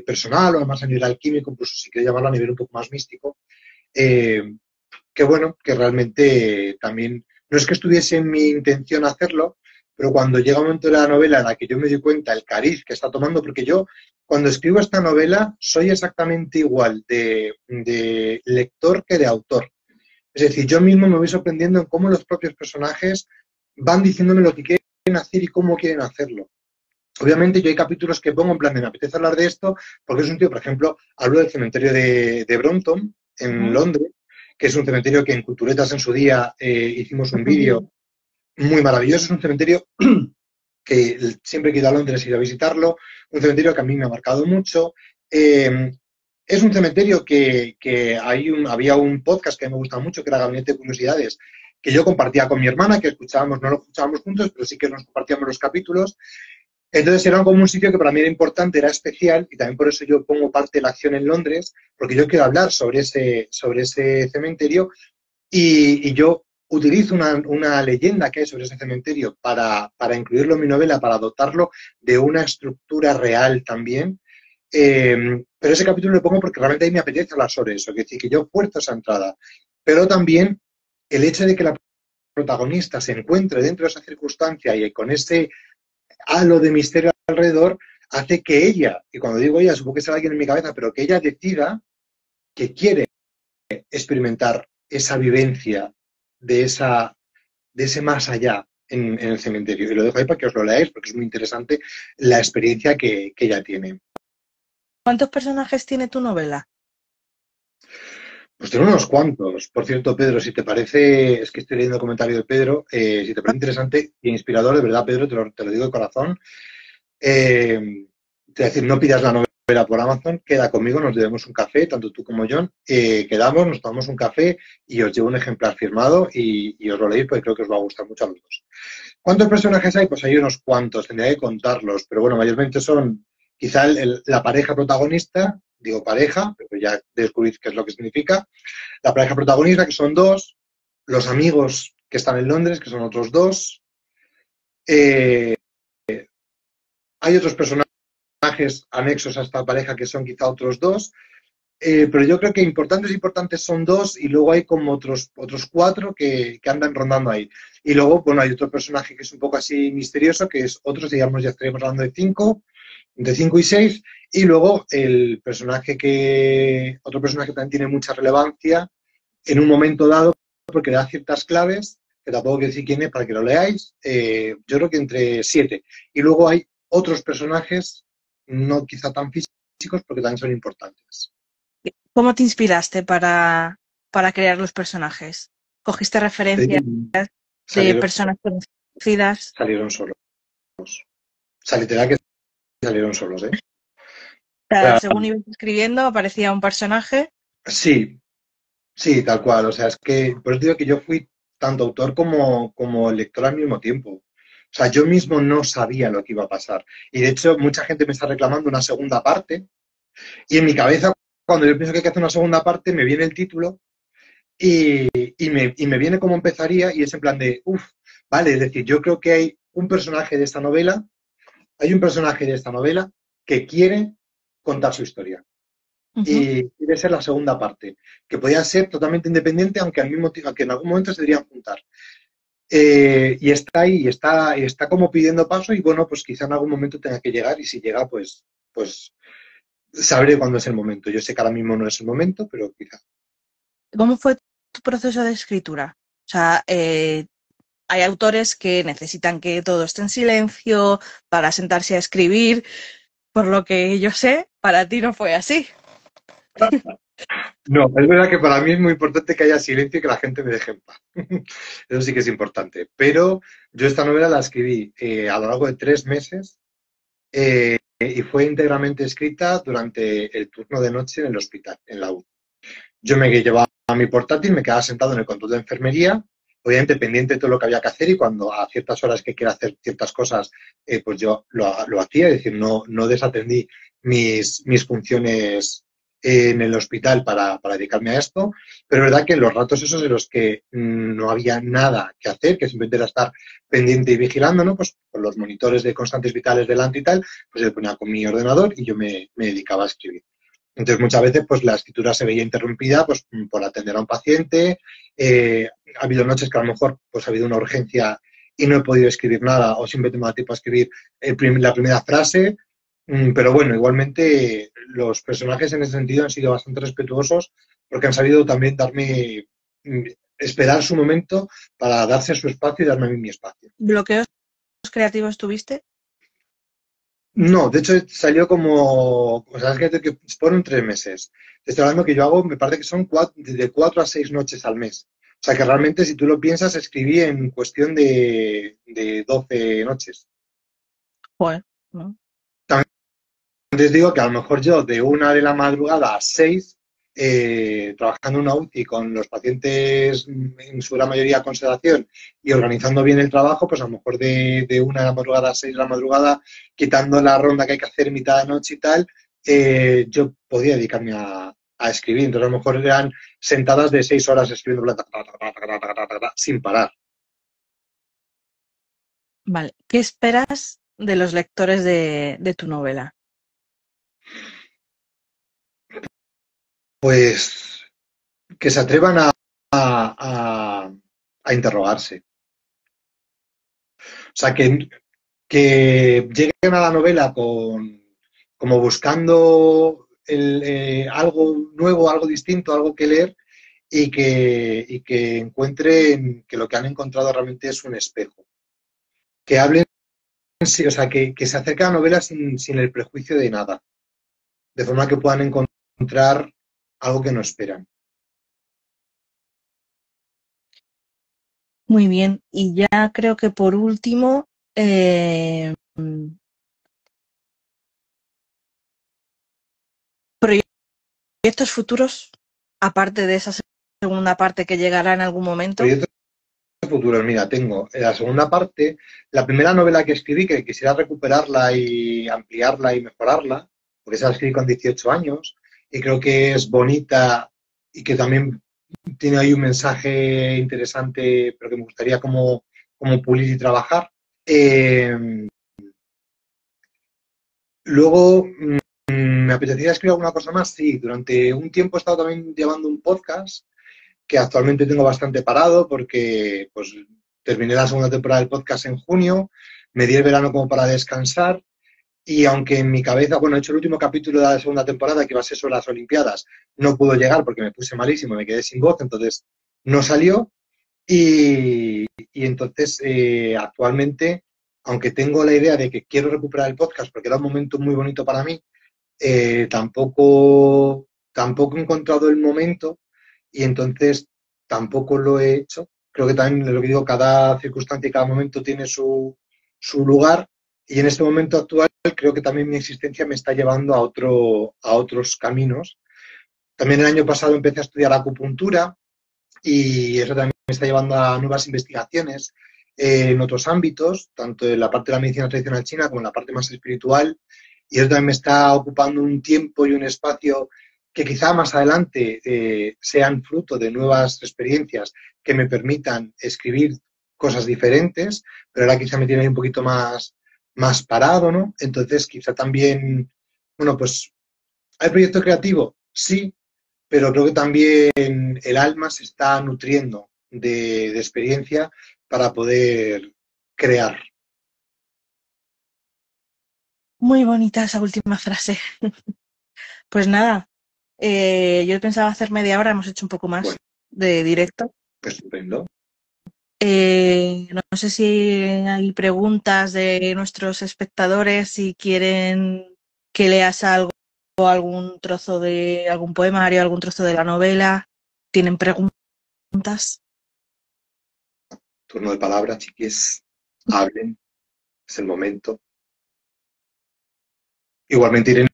personal o además a nivel alquímico, incluso si quieres llamarlo a nivel un poco más místico. Eh, que bueno, que realmente también, no es que estuviese en mi intención hacerlo, pero cuando llega un momento de la novela en la que yo me doy cuenta el cariz que está tomando, porque yo cuando escribo esta novela soy exactamente igual de lector que de autor. Es decir, yo mismo me voy sorprendiendo en cómo los propios personajes van diciéndome lo que quieren hacer y cómo quieren hacerlo. Obviamente yo hay capítulos que pongo en plan de me apetece hablar de esto, porque es un tío, por ejemplo, hablo del cementerio de Brompton, en Londres, que es un cementerio que en Culturetas en su día hicimos un vídeo muy maravilloso. Es un cementerio que siempre que he ido a Londres he ido a visitarlo, un cementerio que a mí me ha marcado mucho. Es un cementerio que había un podcast que a mí me gusta mucho, que era Gabinete de Curiosidades, que yo compartía con mi hermana, que escuchábamos, no lo escuchábamos juntos, pero sí que nos compartíamos los capítulos. Entonces era como un sitio que para mí era importante, era especial, y también por eso yo pongo parte de la acción en Londres, porque yo quiero hablar sobre ese cementerio, y yo utilizo una leyenda que hay sobre ese cementerio para incluirlo en mi novela, para dotarlo de una estructura real también. Pero ese capítulo lo pongo porque realmente a mí me apetece hablar sobre eso, es decir, que yo fuerzo esa entrada. Pero también el hecho de que la protagonista se encuentre dentro de esa circunstancia y con ese halo de misterio alrededor, hace que ella, y cuando digo ella, supongo que será alguien en mi cabeza, pero que ella decida que quiere experimentar esa vivencia de ese más allá en el cementerio. Y lo dejo ahí para que os lo leáis, porque es muy interesante la experiencia que ella tiene. ¿Cuántos personajes tiene tu novela? Pues tengo unos cuantos. Por cierto, Pedro, si te parece, es que estoy leyendo el comentario de Pedro, si te parece interesante e inspirador, de verdad, Pedro, te lo digo de corazón, te voy a decir, no pidas la novela por Amazon, queda conmigo, nos debemos un café, tanto tú como John, quedamos, nos tomamos un café y os llevo un ejemplar firmado y os lo leéis porque creo que os va a gustar mucho a los dos. ¿Cuántos personajes hay? Pues hay unos cuantos, tendría que contarlos, pero bueno, mayormente son quizá la pareja protagonista, digo pareja, pero ya descubrís qué es lo que significa, la pareja protagonista, que son dos, los amigos que están en Londres, que son otros dos, hay otros personajes anexos a esta pareja que son quizá otros dos, pero yo creo que importantes son dos y luego hay como otros cuatro que andan rondando ahí. Y luego, bueno, hay otro personaje que es un poco así misterioso, que es otro, digamos, ya estaríamos hablando de entre 5 y 6, y luego otro personaje que también tiene mucha relevancia en un momento dado porque da ciertas claves que tampoco quiero decir quién es para que lo leáis, yo creo que entre 7. Y luego hay otros personajes, no quizá tan físicos, porque también son importantes. ¿Cómo te inspiraste para crear los personajes? ¿Cogiste referencias de Salieron, personas conocidas? salieron solos. O sea, literal que salieron solos, ¿eh? O O sea, sea, según ibas escribiendo, aparecía un personaje. sí, sí, tal cual. O sea, es que, por eso digo que yo fui tanto autor como lector al mismo tiempo. O sea, yo mismo no sabía lo que iba a pasar. Y de hecho, mucha gente me está reclamando una segunda parte. Y en mi cabeza, cuando yo pienso que hay que hacer una segunda parte, me viene el título y me viene cómo empezaría. Y es en plan de, uff, vale, es decir, yo creo que hay un personaje de esta novela que quiere contar su historia. Ujú. Y quiere ser la segunda parte, que podía ser totalmente independiente, aunque al mismo tiempo, aunque en algún momento se deberían juntar. Y está ahí, está como pidiendo paso, y bueno, pues quizá en algún momento tenga que llegar, y si llega, pues sabré cuándo es el momento. Yo sé que ahora mismo no es el momento, pero quizá. ¿Cómo fue tu proceso de escritura? O sea, hay autores que necesitan que todo esté en silencio para sentarse a escribir. Por lo que yo sé, para ti no fue así. No, es verdad que para mí es muy importante que haya silencio y que la gente me deje en paz. Eso sí que es importante. Pero yo esta novela la escribí a lo largo de 3 meses, y fue íntegramente escrita durante el turno de noche en el hospital, en la UCI. Yo me llevaba mi portátil, me quedaba sentado en el control de enfermería, obviamente pendiente de todo lo que había que hacer, y cuando a ciertas horas que quiera hacer ciertas cosas, pues yo lo hacía, es decir, no desatendí mis funciones en el hospital para dedicarme a esto, pero es verdad que en los ratos esos en los que no había nada que hacer, que simplemente era estar pendiente y vigilando, ¿no? Pues con los monitores de constantes vitales delante y tal, pues yo ponía con mi ordenador y yo me dedicaba a escribir. Entonces, muchas veces, pues la escritura se veía interrumpida, pues por atender a un paciente. Ha habido noches que a lo mejor pues ha habido una urgencia y no he podido escribir nada, o simplemente me da tiempo a escribir la primera frase. Pero bueno, igualmente los personajes en ese sentido han sido bastante respetuosos, porque han sabido también esperar su momento para darse su espacio y darme a mí mi espacio. ¿Bloqueos creativos tuviste? No, de hecho salió como, o sea, es que fueron 3 meses. Te estoy hablando que yo hago, me parece que son de 4 a 6 noches al mes. O sea que realmente, si tú lo piensas, escribí en cuestión de 12 noches. Joder, ¿no? Entonces digo que a lo mejor yo de 1 de la madrugada a 6, trabajando en una UCI con los pacientes en su gran mayoría con sedación y organizando bien el trabajo, pues a lo mejor de 1 de la madrugada a 6 de la madrugada, quitando la ronda que hay que hacer en mitad de noche y tal, yo podía dedicarme a escribir. Entonces a lo mejor eran sentadas de 6 horas escribiendo sin parar. Vale. ¿Qué esperas de los lectores de tu novela? Pues que se atrevan a interrogarse. O sea, que lleguen a la novela como buscando algo nuevo, algo distinto, algo que leer, y que encuentren que lo que han encontrado realmente es un espejo. Que hablen, sí, o sea, que se acerquen a la novela sin el prejuicio de nada, de forma que puedan encontrar algo que no esperan. Muy bien. Y ya creo que por último, proyectos futuros, aparte de esa segunda parte que llegará en algún momento. Proyectos futuros, mira, tengo la segunda parte, la primera novela que escribí, que quisiera recuperarla y ampliarla y mejorarla, porque esa la escribí con 18 años, y creo que es bonita y que también tiene ahí un mensaje interesante, pero que me gustaría como pulir y trabajar. Luego, me apetecía escribir alguna cosa más, sí. Durante un tiempo he estado también llevando un podcast que actualmente tengo bastante parado porque pues terminé la segunda temporada del podcast en junio, me di el verano como para descansar, y aunque en mi cabeza, bueno, he hecho el último capítulo de la segunda temporada que iba a ser sobre las Olimpiadas, no pudo llegar porque me puse malísimo, me quedé sin voz, entonces no salió, y y entonces actualmente, aunque tengo la idea de que quiero recuperar el podcast porque era un momento muy bonito para mí, tampoco he encontrado el momento y entonces tampoco lo he hecho. Creo que también lo que digo, cada circunstancia y cada momento tiene su lugar y en este momento actual creo que también mi existencia me está llevando a otros caminos. También el año pasado empecé a estudiar acupuntura y eso también me está llevando a nuevas investigaciones en otros ámbitos, tanto en la parte de la medicina tradicional china como en la parte más espiritual. Y eso también me está ocupando un tiempo y un espacio que quizá más adelante sean fruto de nuevas experiencias que me permitan escribir cosas diferentes, pero ahora quizá me tiene un poquito más parado, ¿no? Entonces quizá también, bueno, pues ¿hay proyecto creativo? Sí, pero creo que también el alma se está nutriendo de experiencia para poder crear. Muy bonita esa última frase. Pues nada, yo pensaba hacer media hora, hemos hecho un poco Bueno, más de directo. estupendo. No sé si hay preguntas de nuestros espectadores, si quieren que leas algo, algún trozo de algún poemario, algún trozo de la novela. ¿Tienen preguntas? Turno de palabra, chiquis, hablen, es el momento. Igualmente, Irene,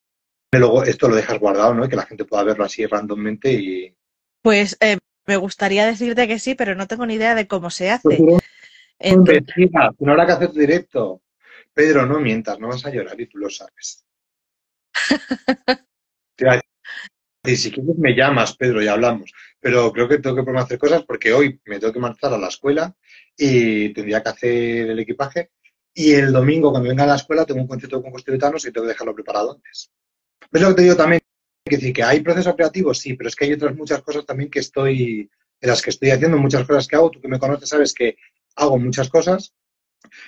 luego esto lo dejas guardado, ¿no? Y que la gente pueda verlo así randommente y... Pues me gustaría decirte que sí, pero no tengo ni idea de cómo se Pues hace. Irene, Entonces, investiga, no habrá que hacer directo. Pedro, no mientas, no vas a llorar y tú lo sabes. Te iba a decir, si quieres me llamas, Pedro, y hablamos. Pero creo que tengo que ponerme a hacer cosas porque hoy me tengo que marchar a la escuela y tendría que hacer el equipaje. Y el domingo, cuando venga a la escuela, tengo un concierto con costibetanos y tengo que dejarlo preparado antes. Es lo que te digo también, que decir que hay procesos creativos, sí, pero es que hay otras muchas cosas también de las que estoy haciendo, muchas cosas que hago. Tú que me conoces sabes que hago muchas cosas.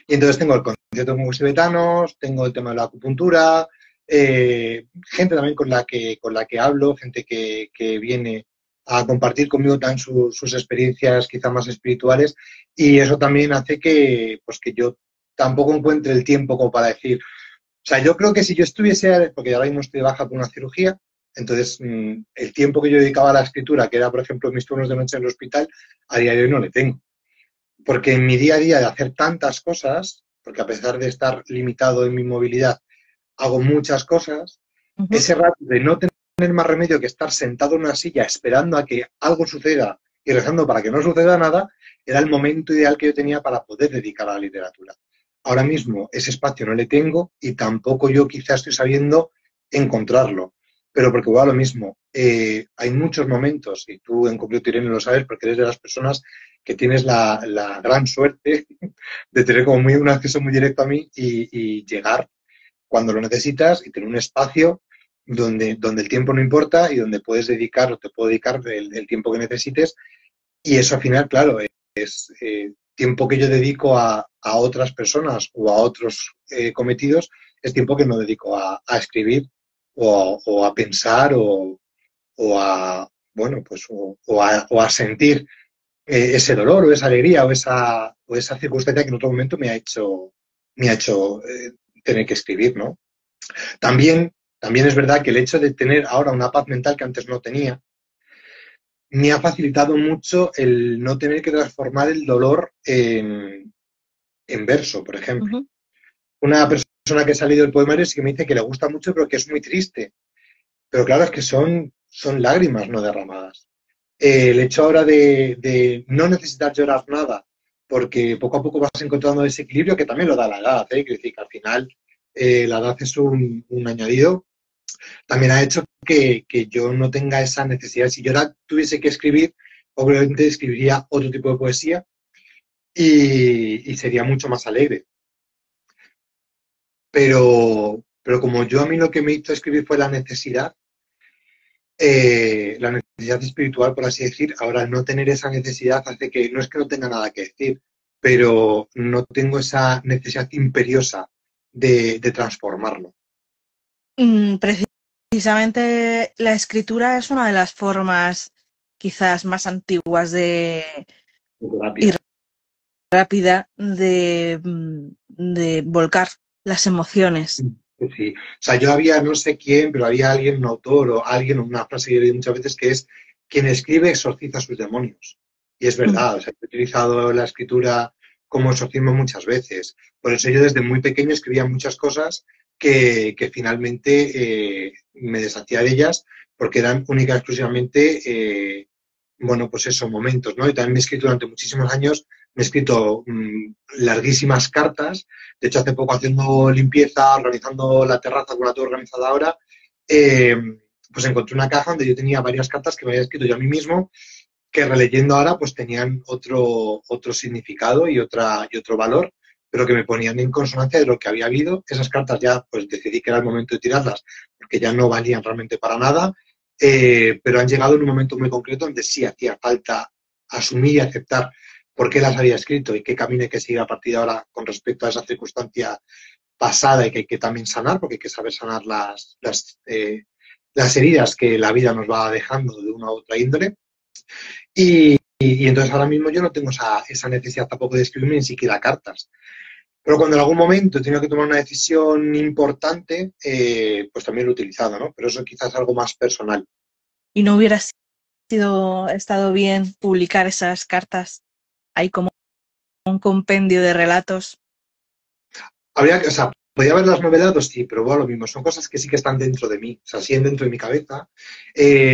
Y entonces tengo el concierto con tibetanos, tengo el tema de la acupuntura, gente también con la que hablo, gente que viene a compartir conmigo también sus experiencias quizá más espirituales y eso también hace que yo tampoco encuentre el tiempo como para decir, o sea, yo creo que si yo estuviese, porque ahora mismo estoy de baja por una cirugía, entonces el tiempo que yo dedicaba a la escritura, que era por ejemplo mis turnos de noche en el hospital, a día de hoy no le tengo porque en mi día a día de hacer tantas cosas, porque a pesar de estar limitado en mi movilidad, hago muchas cosas, ese rato de no tener más remedio que estar sentado en una silla esperando a que algo suceda y rezando para que no suceda nada, era el momento ideal que yo tenía para poder dedicar a la literatura. Ahora mismo ese espacio no le tengo y tampoco yo quizás estoy sabiendo encontrarlo. Pero porque va a lo mismo, hay muchos momentos, y tú en concreto Irene lo sabes porque eres de las personas que tienes la gran suerte de tener como un acceso muy directo a mí y llegar cuando lo necesitas y tener un espacio donde el tiempo no importa y donde puedes dedicar o te puedo dedicar el tiempo que necesites. Y eso al final, claro, es tiempo que yo dedico a otras personas o a otros cometidos, es tiempo que no dedico a escribir o a pensar o a, bueno, pues, o a sentir ese dolor o esa alegría o esa circunstancia que en otro momento me ha hecho tener que escribir, ¿no? También es verdad que el hecho de tener ahora una paz mental que antes no tenía, me ha facilitado mucho el no tener que transformar el dolor en verso, por ejemplo. Uh-huh. Una persona que ha salido del poemario sí que me dice que le gusta mucho, pero que es muy triste. Pero claro, es que son lágrimas no derramadas. El hecho ahora de no necesitar llorar nada, porque poco a poco vas encontrando ese equilibrio que también lo da la edad, ¿eh? Quiero decir que al final la edad es un añadido, también ha hecho que yo no tenga esa necesidad. Si yo ahora tuviese que escribir, obviamente escribiría otro tipo de poesía y sería mucho más alegre. Pero como yo a mí lo que me hizo escribir fue la necesidad espiritual, por así decir, ahora al no tener esa necesidad hace que, no es que no tenga nada que decir, pero no tengo esa necesidad imperiosa de transformarlo. Precisamente la escritura es una de las formas quizás más antiguas de Terapia. rápida de volcar las emociones. Sí. O sea, yo había no sé quién, pero había alguien, un autor o alguien, una frase que he leído muchas veces que es: quien escribe exorciza a sus demonios. Y es verdad, o sea, he utilizado la escritura como exorcismo muchas veces. Por eso yo desde muy pequeño escribía muchas cosas que finalmente me deshacía de ellas porque eran única y exclusivamente, bueno, pues esos momentos, ¿no? Y también me he escrito durante muchísimos años, me he escrito larguísimas cartas. De hecho, hace poco haciendo limpieza, organizando la terraza como la tengo organizada ahora, eh, pues encontré una caja donde yo tenía varias cartas que me había escrito yo a mí mismo, que releyendo ahora pues tenían otro significado y otro valor, pero que me ponían en consonancia de lo que había habido. Esas cartas ya pues decidí que era el momento de tirarlas porque ya no valían realmente para nada, pero han llegado en un momento muy concreto donde sí hacía falta asumir y aceptar por qué las había escrito y qué camino hay que seguir a partir de ahora con respecto a esa circunstancia pasada y que hay que también sanar, porque hay que saber sanar las heridas que la vida nos va dejando de una u otra índole. Y entonces ahora mismo yo no tengo esa necesidad tampoco de escribirme ni siquiera cartas. Pero cuando en algún momento he tenido que tomar una decisión importante, pues también lo he utilizado, ¿no? Pero eso quizás es algo más personal. ¿Y no hubiera estado bien publicar esas cartas ahí como un compendio de relatos? Habría que, o sea, podía haberlas novelado, sí, pero bueno, lo mismo, son cosas que sí que están dentro de mí, o sea, sí dentro de mi cabeza.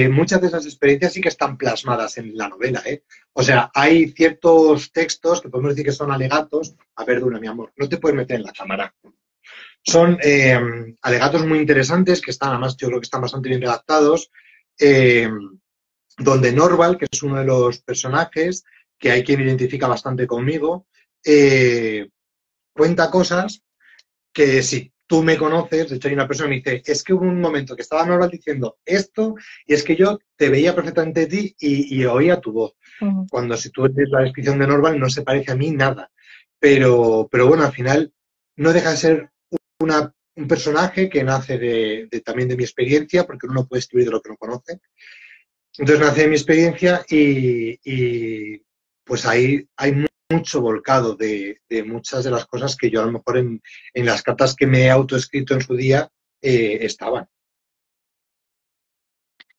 Muchas de esas experiencias sí que están plasmadas en la novela, ¿eh? O sea, hay ciertos textos que podemos decir que son alegatos. A ver, Duna, mi amor, no te puedes meter en la cámara. Son alegatos muy interesantes que están, además, yo creo que están bastante bien redactados, eh, donde Norval, que es uno de los personajes, que hay quien identifica bastante conmigo, cuenta cosas que si tú me conoces, de hecho hay una persona que me dice: es que hubo un momento que estaba Norval diciendo esto y es que yo te veía perfectamente de ti y oía tu voz. Cuando si tú lees la descripción de Norval no se parece a mí nada. Pero bueno, al final no deja de ser un personaje que nace también de mi experiencia, porque uno no puede escribir de lo que no conoce. Entonces nace de mi experiencia y pues ahí hay mucho volcado de muchas de las cosas que yo a lo mejor en las cartas que me he autoescrito en su día estaban.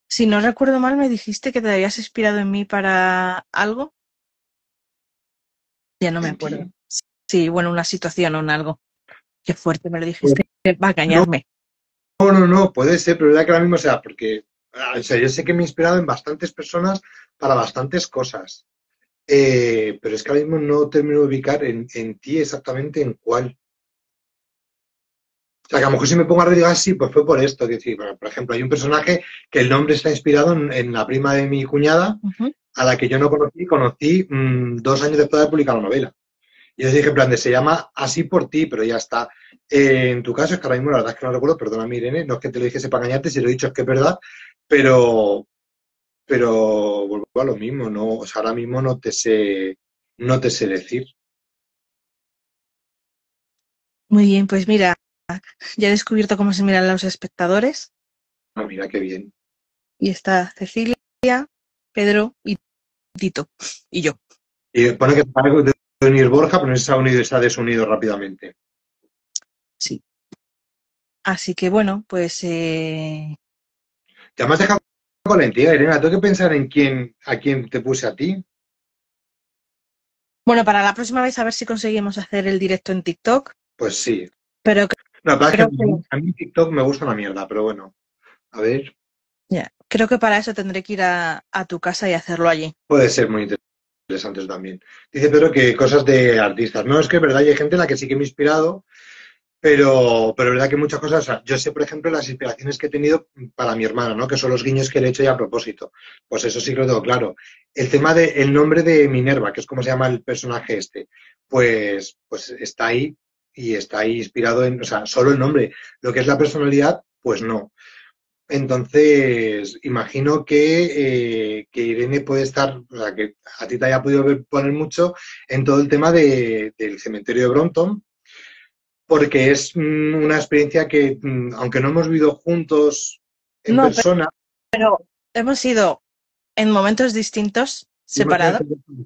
Si no recuerdo mal, me dijiste que te habías inspirado en mí para algo. Ya no me ¿En acuerdo. ti? Sí, bueno, una situación o un algo. Qué fuerte me lo Pues, dijiste. Va a no, engañarme. no, puede ser, pero es verdad que ahora mismo, o sea, porque o sea, yo sé que me he inspirado en bastantes personas para bastantes cosas, pero es que ahora mismo no termino de ubicar en ti exactamente en cuál. O sea, que a lo mejor si me pongo a reír así, pues fue por esto. Que decir, bueno, por ejemplo, hay un personaje que el nombre está inspirado en la prima de mi cuñada, a la que yo no conocí 2 años después de publicar la novela. Y yo dije, en plan, se llama Así por ti, pero ya está. En tu caso, es que ahora mismo la verdad es que no recuerdo, perdóname, Irene, no es que te lo dijese para engañarte, si lo he dicho es que es verdad, pero, pero vuelvo a lo mismo, ¿no? O sea, ahora mismo no te sé decir. Muy bien, pues mira, ya he descubierto cómo se miran los espectadores. Ah, mira qué bien. Y está Cecilia, Pedro y Tito. Y yo. Y pone que para de unir Borja, pero no se ha unido y se ha desunido rápidamente. Sí. Así que bueno, pues Ya me has dejado con la entidad, Irene. Tengo que pensar a quién te puse a ti. bueno, para la próxima vez a ver si conseguimos hacer el directo en TikTok. Pues sí. Pero No, la verdad es creo que que a mí TikTok me gusta una mierda, pero bueno. A ver, ya, creo que para eso tendré que ir a tu casa y hacerlo allí. puede ser muy interesante eso también. Dice Pedro que cosas de artistas. No, es que es verdad, hay gente en la que sí que me he inspirado, pero es verdad que muchas cosas, o sea, yo sé, por ejemplo, las inspiraciones que he tenido para mi hermana, ¿no? Que son los guiños que le he hecho ya a propósito. Pues eso sí que lo tengo claro. El tema del nombre de Minerva, que es como se llama el personaje este, pues está ahí y está ahí inspirado en, o sea, solo el nombre. Lo que es la personalidad, pues no. Entonces, imagino que Irene puede estar, o sea, que a ti te haya podido poner mucho en todo el tema del cementerio de Brompton, porque es una experiencia que, aunque no hemos vivido juntos en No, persona, pero hemos ido en momentos distintos separado.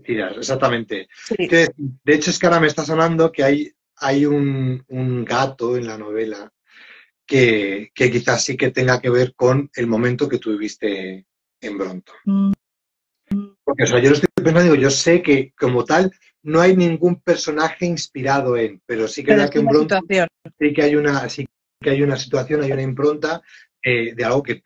Exactamente. Sí. De hecho, es que ahora me está sonando que hay un gato en la novela que quizás sí que tenga que ver con el momento que tú viviste en Bronto. Mm, Porque, o sea, yo lo estoy pensando, digo, yo sé que como tal no hay ningún personaje inspirado en, pero sí que es pero verdad es que en una Bronto situación. sí que hay una situación, hay una impronta de algo que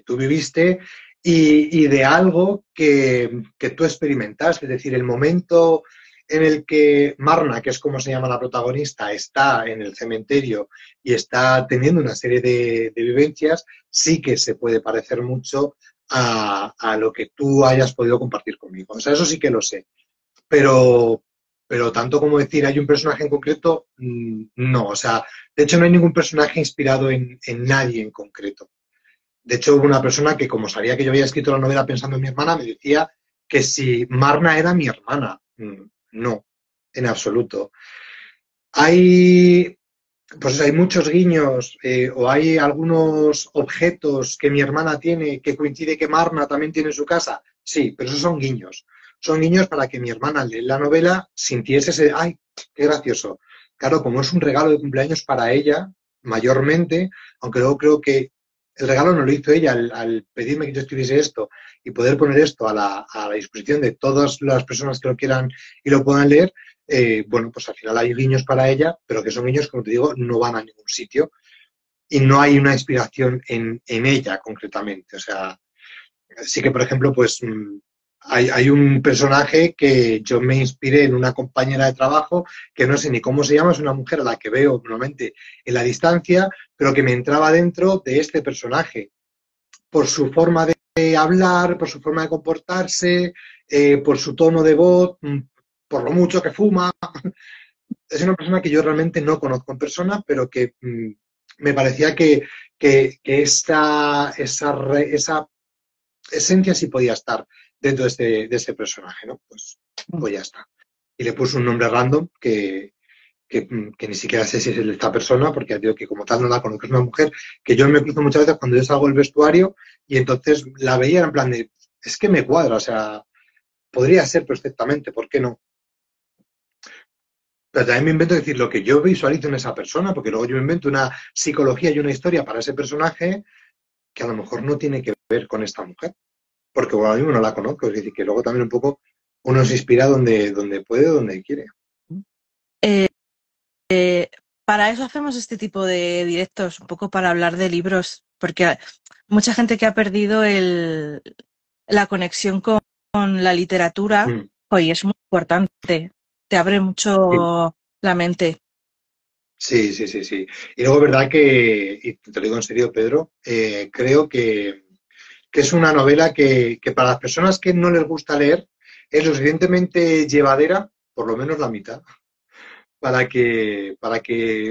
tú viviste y de algo que tú experimentaste. Es decir, el momento en el que Marna, que es como se llama la protagonista, está en el cementerio y está teniendo una serie de vivencias, sí que se puede parecer mucho a lo que tú hayas podido compartir conmigo. O sea, eso sí que lo sé. Pero, pero tanto como decir hay un personaje en concreto, no. O sea, de hecho no hay ningún personaje inspirado en nadie en concreto. De hecho, hubo una persona que, como sabía que yo había escrito la novela pensando en mi hermana, me decía que si Marna era mi hermana. No, en absoluto. Hay, pues hay muchos guiños o hay algunos objetos que mi hermana tiene que coincide que Marna también tiene en su casa. Sí, pero esos son guiños. Son guiños para que mi hermana al leer la novela sintiese ese, ay, qué gracioso. Claro, como es un regalo de cumpleaños para ella, mayormente, aunque luego creo que el regalo no lo hizo ella al pedirme que yo escribiese esto y poder poner esto a la disposición de todas las personas que lo quieran y lo puedan leer, bueno, pues al final hay guiños para ella, pero que son guiños, como te digo, no van a ningún sitio y no hay una inspiración en ella concretamente. O sea, sí que, por ejemplo, pues hay un personaje que yo me inspiré en una compañera de trabajo que no sé ni cómo se llama, es una mujer a la que veo normalmente en la distancia, pero que me entraba dentro de este personaje por su forma de hablar, por su forma de comportarse, por su tono de voz, por lo mucho que fuma. Es una persona que yo realmente no conozco en persona, pero que me parecía que esa esencia sí podía estar dentro de este personaje, ¿no? Pues ya está. Y le puse un nombre random que ni siquiera sé si es el de esta persona, porque digo que como tal no la conozco, es una mujer que yo me cruzo muchas veces cuando yo salgo del vestuario y entonces la veía en plan de, es que me cuadra, o sea, podría ser perfectamente, ¿por qué no? Pero también me invento decir lo que yo visualizo en esa persona, porque luego yo me invento una psicología y una historia para ese personaje que a lo mejor no tiene que ver con esta mujer, porque bueno, ahora mismo no la conozco, es decir, que luego también un poco uno se inspira donde puede, donde quiere. Eh, para eso hacemos este tipo de directos, un poco para hablar de libros, porque mucha gente que ha perdido la conexión con la literatura, Mm. hoy es muy importante, te abre Sí, mucho la mente. sí, sí, sí, sí. Y luego, verdad que, y te lo digo en serio, Pedro, creo que es una novela que para las personas que no les gusta leer es lo suficientemente llevadera, por lo menos la mitad, para que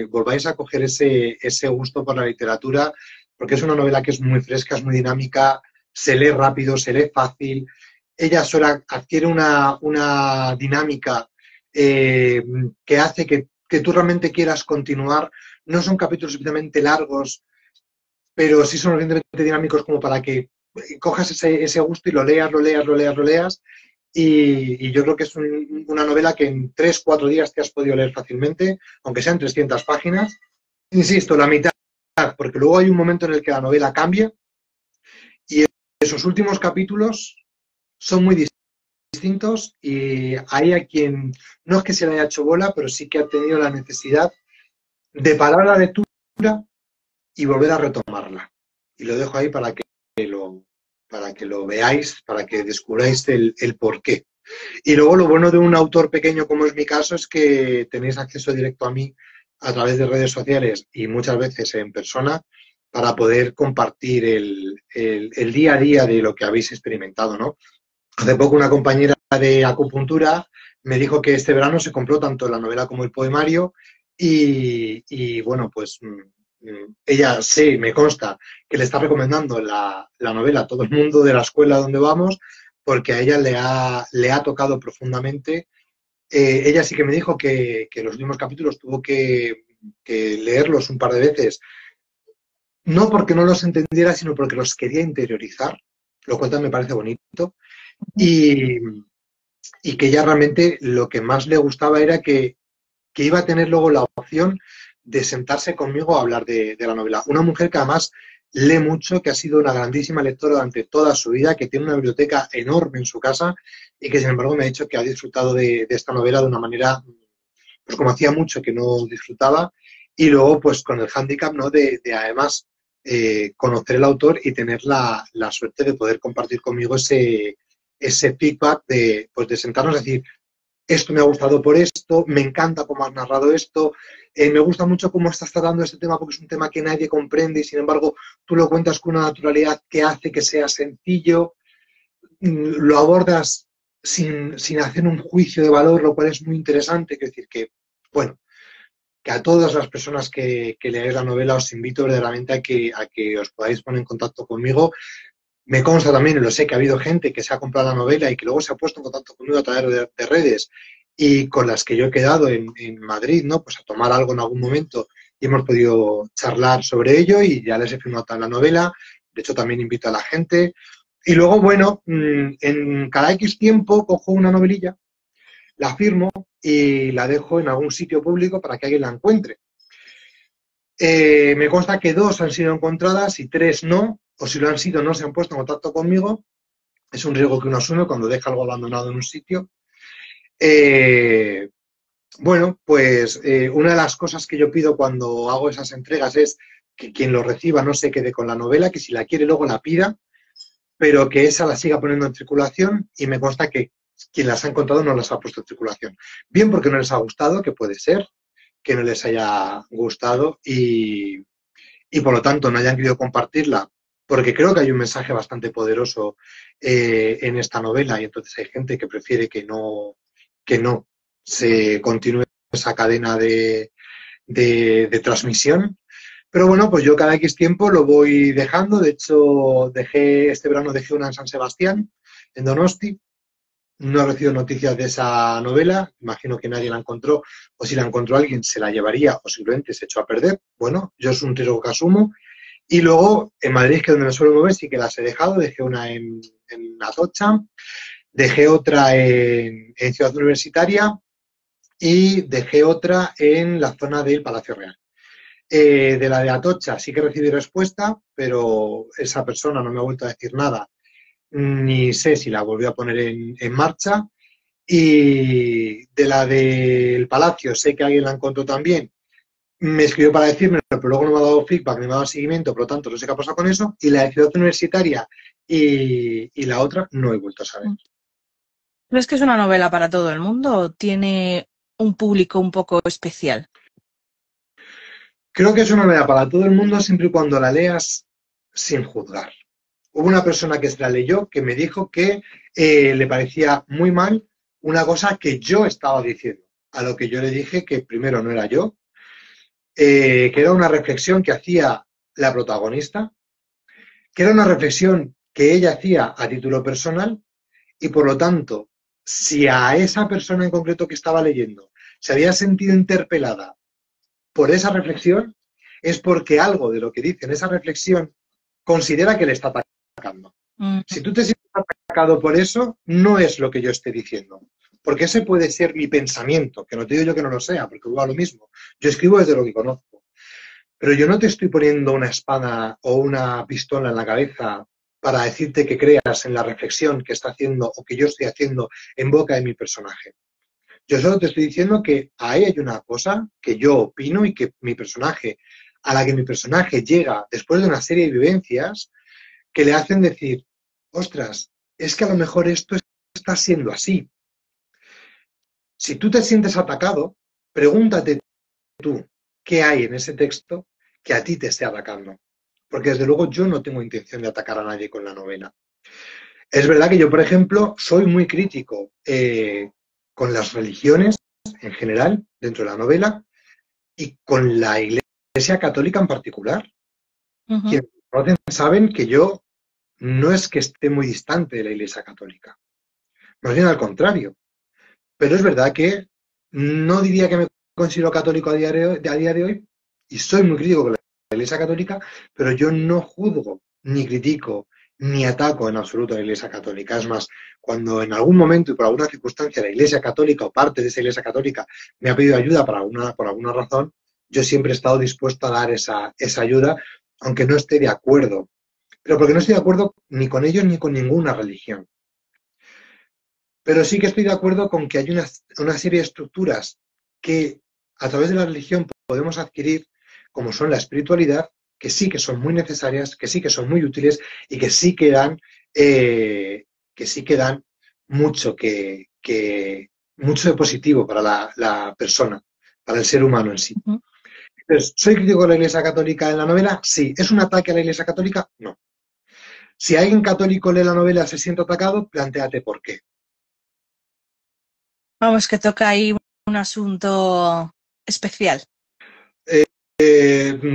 volváis a coger ese gusto por la literatura, porque es una novela que es muy fresca, es muy dinámica, se lee rápido, se lee fácil, ella sola adquiere una dinámica que hace que tú realmente quieras continuar. No son capítulos suficientemente largos, pero sí son suficientemente dinámicos como para que cojas ese gusto y lo leas, lo leas, lo leas, lo leas. Y yo creo que es una novela que en 3 o 4 días te has podido leer fácilmente, aunque sean 300 páginas. Insisto, la mitad, porque luego hay un momento en el que la novela cambia y esos últimos capítulos son muy distintos y hay a quien no es que se le haya hecho bola, pero sí que ha tenido la necesidad de parar la lectura y volver a retomarla. Y lo dejo ahí para que lo veáis, para que descubráis el porqué. Y luego lo bueno de un autor pequeño como es mi caso es que tenéis acceso directo a mí a través de redes sociales y muchas veces en persona para poder compartir el día a día de lo que habéis experimentado, ¿no? Hace poco una compañera de acupuntura me dijo que este verano se compró tanto la novela como el poemario y bueno, pues ella sí, me consta que le está recomendando la novela a todo el mundo de la escuela donde vamos porque a ella le ha tocado profundamente. Ella sí que me dijo que los últimos capítulos tuvo que leerlos un par de veces, no porque no los entendiera, sino porque los quería interiorizar, lo cual también me parece bonito. y, y que ella realmente lo que más le gustaba era que iba a tener luego la opción de sentarse conmigo a hablar de la novela. Una mujer que además lee mucho, que ha sido una grandísima lectora durante toda su vida, que tiene una biblioteca enorme en su casa y que sin embargo me ha dicho que ha disfrutado de esta novela de una manera, pues como hacía mucho que no disfrutaba, y luego pues con el hándicap, ¿no? de además conocer el autor y tener la suerte de poder compartir conmigo ese feedback de, pues de sentarnos y decir, esto me ha gustado por esto, me encanta cómo has narrado esto, me gusta mucho cómo estás tratando este tema porque es un tema que nadie comprende y sin embargo tú lo cuentas con una naturalidad que hace que sea sencillo, lo abordas sin hacer un juicio de valor, lo cual es muy interesante, es decir, que, bueno, que a todas las personas que leáis la novela os invito verdaderamente a que os podáis poner en contacto conmigo. Me consta también, y lo sé, que ha habido gente que se ha comprado la novela y que luego se ha puesto en contacto conmigo a través de redes y con las que yo he quedado en Madrid, ¿no? Pues a tomar algo en algún momento y hemos podido charlar sobre ello y ya les he firmado toda la novela. De hecho, también invito a la gente. Y luego, bueno, en cada X tiempo cojo una novelilla, la firmo y la dejo en algún sitio público para que alguien la encuentre. Me consta que 2 han sido encontradas y 3 no, o si lo han sido no se han puesto en contacto conmigo. Es un riesgo que uno asume cuando deja algo abandonado en un sitio. Bueno, pues una de las cosas que yo pido cuando hago esas entregas es que quien lo reciba no se quede con la novela, que si la quiere luego la pida, pero que esa la siga poniendo en circulación y me consta que quien las ha encontrado no las ha puesto en circulación. Bien porque no les ha gustado, que puede ser, que no les haya gustado y por lo tanto no hayan querido compartirla, porque creo que hay un mensaje bastante poderoso en esta novela y entonces hay gente que prefiere que no se continúe esa cadena de transmisión. Pero bueno, pues yo cada X tiempo lo voy dejando. De hecho, este verano dejé una en San Sebastián, en Donosti. No he recibido noticias de esa novela. Imagino que nadie la encontró. O si la encontró alguien, se la llevaría o simplemente se echó a perder. Bueno, yo es un riesgo que asumo. Y luego, en Madrid, que es donde me suelo mover, sí que las he dejado. Dejé una en Atocha, dejé otra en Ciudad Universitaria y dejé otra en la zona del Palacio Real. De la de Atocha sí que recibí respuesta, pero esa persona no me ha vuelto a decir nada, ni sé si la volvió a poner en marcha. Y de la del Palacio sé que alguien la encontró también, me escribió para decírmelo, pero luego no me ha dado feedback, ni me ha dado seguimiento, por lo tanto no sé qué ha pasado con eso. Y la de Ciudad Universitaria y la otra no he vuelto a saber. ¿Crees que es una novela para todo el mundo o tiene un público un poco especial? Creo que es una novela para todo el mundo siempre y cuando la leas sin juzgar. Hubo una persona que se la leyó que me dijo que le parecía muy mal una cosa que yo estaba diciendo, a lo que yo le dije que primero no era yo, que era una reflexión que hacía la protagonista, que era una reflexión que ella hacía a título personal y por lo tanto, si a esa persona en concreto que estaba leyendo se había sentido interpelada por esa reflexión, es porque algo de lo que dice en esa reflexión considera que le está atacando. Si tú te sientes atacado por eso, no es lo que yo esté diciendo. Porque ese puede ser mi pensamiento, que no te digo yo que no lo sea, porque va lo mismo. Yo escribo desde lo que conozco. Pero yo no te estoy poniendo una espada o una pistola en la cabeza para decirte que creas en la reflexión que está haciendo o que yo estoy haciendo en boca de mi personaje. Yo solo te estoy diciendo que ahí hay una cosa que yo opino y que mi personaje, a la que mi personaje llega después de una serie de vivencias que le hacen decir, ostras, es que a lo mejor esto está siendo así. Si tú te sientes atacado, pregúntate tú qué hay en ese texto que a ti te esté atacando. Porque desde luego yo no tengo intención de atacar a nadie con la novela. Es verdad que yo, por ejemplo, soy muy crítico con las religiones en general dentro de la novela y con la Iglesia Católica en particular. Quienes me conocen saben que yo no es que esté muy distante de la Iglesia Católica, más bien al contrario. Pero es verdad que no diría que me considero católico a día de hoy y soy muy crítico con la Iglesia Católica, pero yo no juzgo, ni critico, ni ataco en absoluto a la Iglesia Católica. Es más, cuando en algún momento y por alguna circunstancia la Iglesia Católica o parte de esa Iglesia Católica me ha pedido ayuda por alguna razón, yo siempre he estado dispuesto a dar esa ayuda, aunque no esté de acuerdo. Pero porque no estoy de acuerdo ni con ellos ni con ninguna religión. Pero sí que estoy de acuerdo con que hay una serie de estructuras que a través de la religión podemos adquirir, como son la espiritualidad, que sí que son muy necesarias, que sí que son muy útiles y que sí que dan mucho mucho de positivo para la persona, para el ser humano en sí. Ujú. Entonces, ¿soy crítico de la Iglesia Católica en la novela? Sí. ¿Es un ataque a la Iglesia Católica? No. Si alguien católico lee la novela y se siente atacado, plantéate por qué. Vamos, que toca ahí un asunto especial.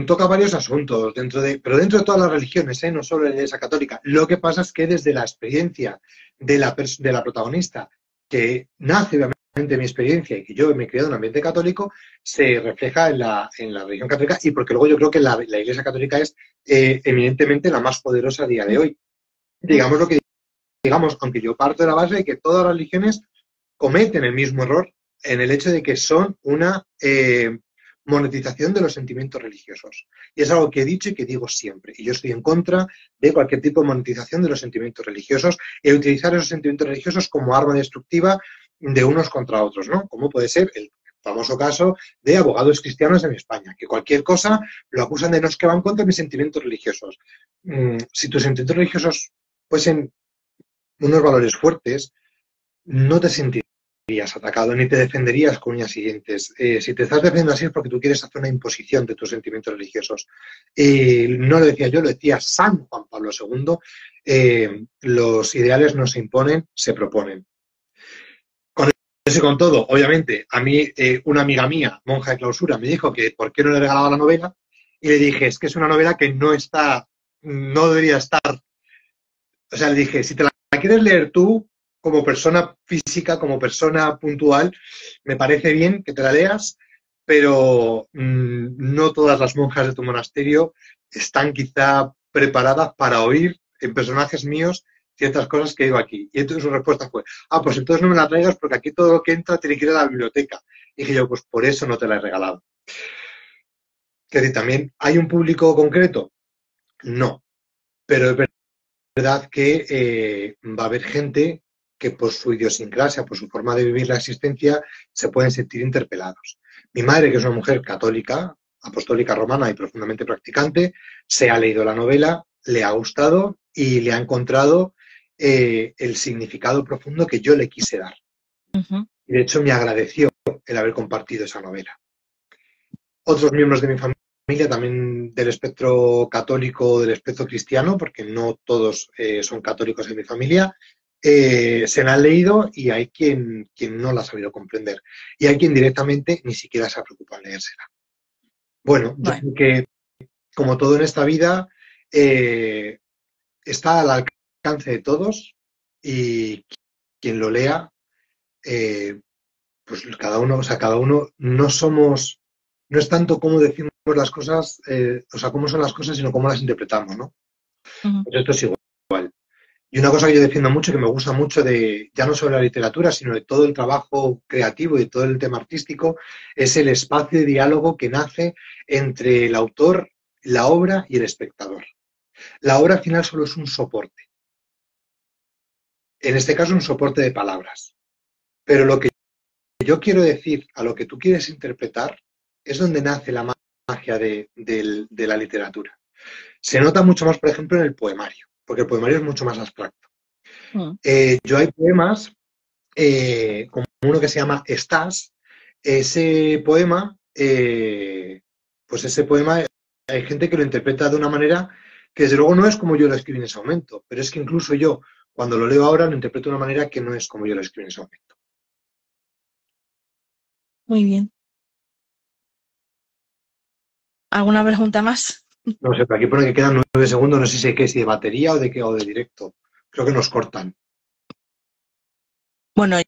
Toca varios asuntos, pero dentro de todas las religiones, no solo la Iglesia Católica. Lo que pasa es que desde la experiencia de la protagonista, que nace obviamente de mi experiencia y que yo me he criado en un ambiente católico, se refleja en la religión católica y porque luego yo creo que la Iglesia Católica es eminentemente la más poderosa a día de hoy. Digamos lo que digamos, aunque yo parto de la base de que todas las religiones cometen el mismo error en el hecho de que son una monetización de los sentimientos religiosos. Y es algo que he dicho y que digo siempre. Y yo estoy en contra de cualquier tipo de monetización de los sentimientos religiosos y de utilizar esos sentimientos religiosos como arma destructiva de unos contra otros, ¿no? Como puede ser el famoso caso de abogados cristianos en España, que cualquier cosa lo acusan de no es que van contra mis sentimientos religiosos. Si tus sentimientos religiosos fuesen unos valores fuertes, no te sentirías atacado ni te defenderías con uñas y dientes. Si te estás defendiendo así es porque tú quieres hacer una imposición de tus sentimientos religiosos. No lo decía yo, lo decía San Juan Pablo II. Los ideales no se imponen, se proponen. Con eso y con todo, obviamente, a mí una amiga mía, monja de clausura, me dijo que por qué no le regalaba la novela y le dije, es que es una novela que no debería estar. O sea, le dije, si te la quieres leer tú, como persona física, como persona puntual, me parece bien que te la leas, pero no todas las monjas de tu monasterio están quizá preparadas para oír en personajes míos ciertas cosas que digo aquí. Y entonces su respuesta fue, pues entonces no me la traigas porque aquí todo lo que entra tiene que ir a la biblioteca. Y dije yo, pues por eso no te la he regalado. Es decir, ¿también hay un público concreto? No, pero es verdad que va a haber gente que por su idiosincrasia, por su forma de vivir la existencia, se pueden sentir interpelados. Mi madre, que es una mujer católica, apostólica romana y profundamente practicante, se ha leído la novela, le ha gustado y le ha encontrado el significado profundo que yo le quise dar. Uh-huh. Y de hecho me agradeció el haber compartido esa novela. Otros miembros de mi familia, también del espectro católico, del espectro cristiano, porque no todos son católicos en mi familia, se la han leído y hay quien no la ha sabido comprender. Y hay quien directamente ni siquiera se ha preocupado en leérsela. Bueno, yo creo que, como todo en esta vida, está al alcance de todos y quien lo lea, pues cada uno no es tanto cómo decimos las cosas, cómo son las cosas, sino cómo las interpretamos, ¿no? Uh-huh. Pues esto es igual. Y una cosa que yo defiendo mucho, que me gusta mucho ya no solo la literatura, sino de todo el trabajo creativo y de todo el tema artístico, es el espacio de diálogo que nace entre el autor, la obra y el espectador. La obra al final solo es un soporte. En este caso, un soporte de palabras. Pero lo que yo quiero decir, a lo que tú quieres interpretar, es donde nace la magia de la literatura. Se nota mucho más, por ejemplo, en el poemario, porque el poemario es mucho más abstracto. Uh-huh. Yo hay poemas, como uno que se llama Estás, ese poema, hay gente que lo interpreta de una manera que desde luego no es como yo lo escribí en ese momento, pero es que incluso yo, cuando lo leo ahora, lo interpreto de una manera que no es como yo lo escribí en ese momento. Muy bien. ¿Alguna pregunta más? No sé, pero aquí pone que quedan 9 segundos, no sé si de batería o de directo. Creo que nos cortan. Bueno,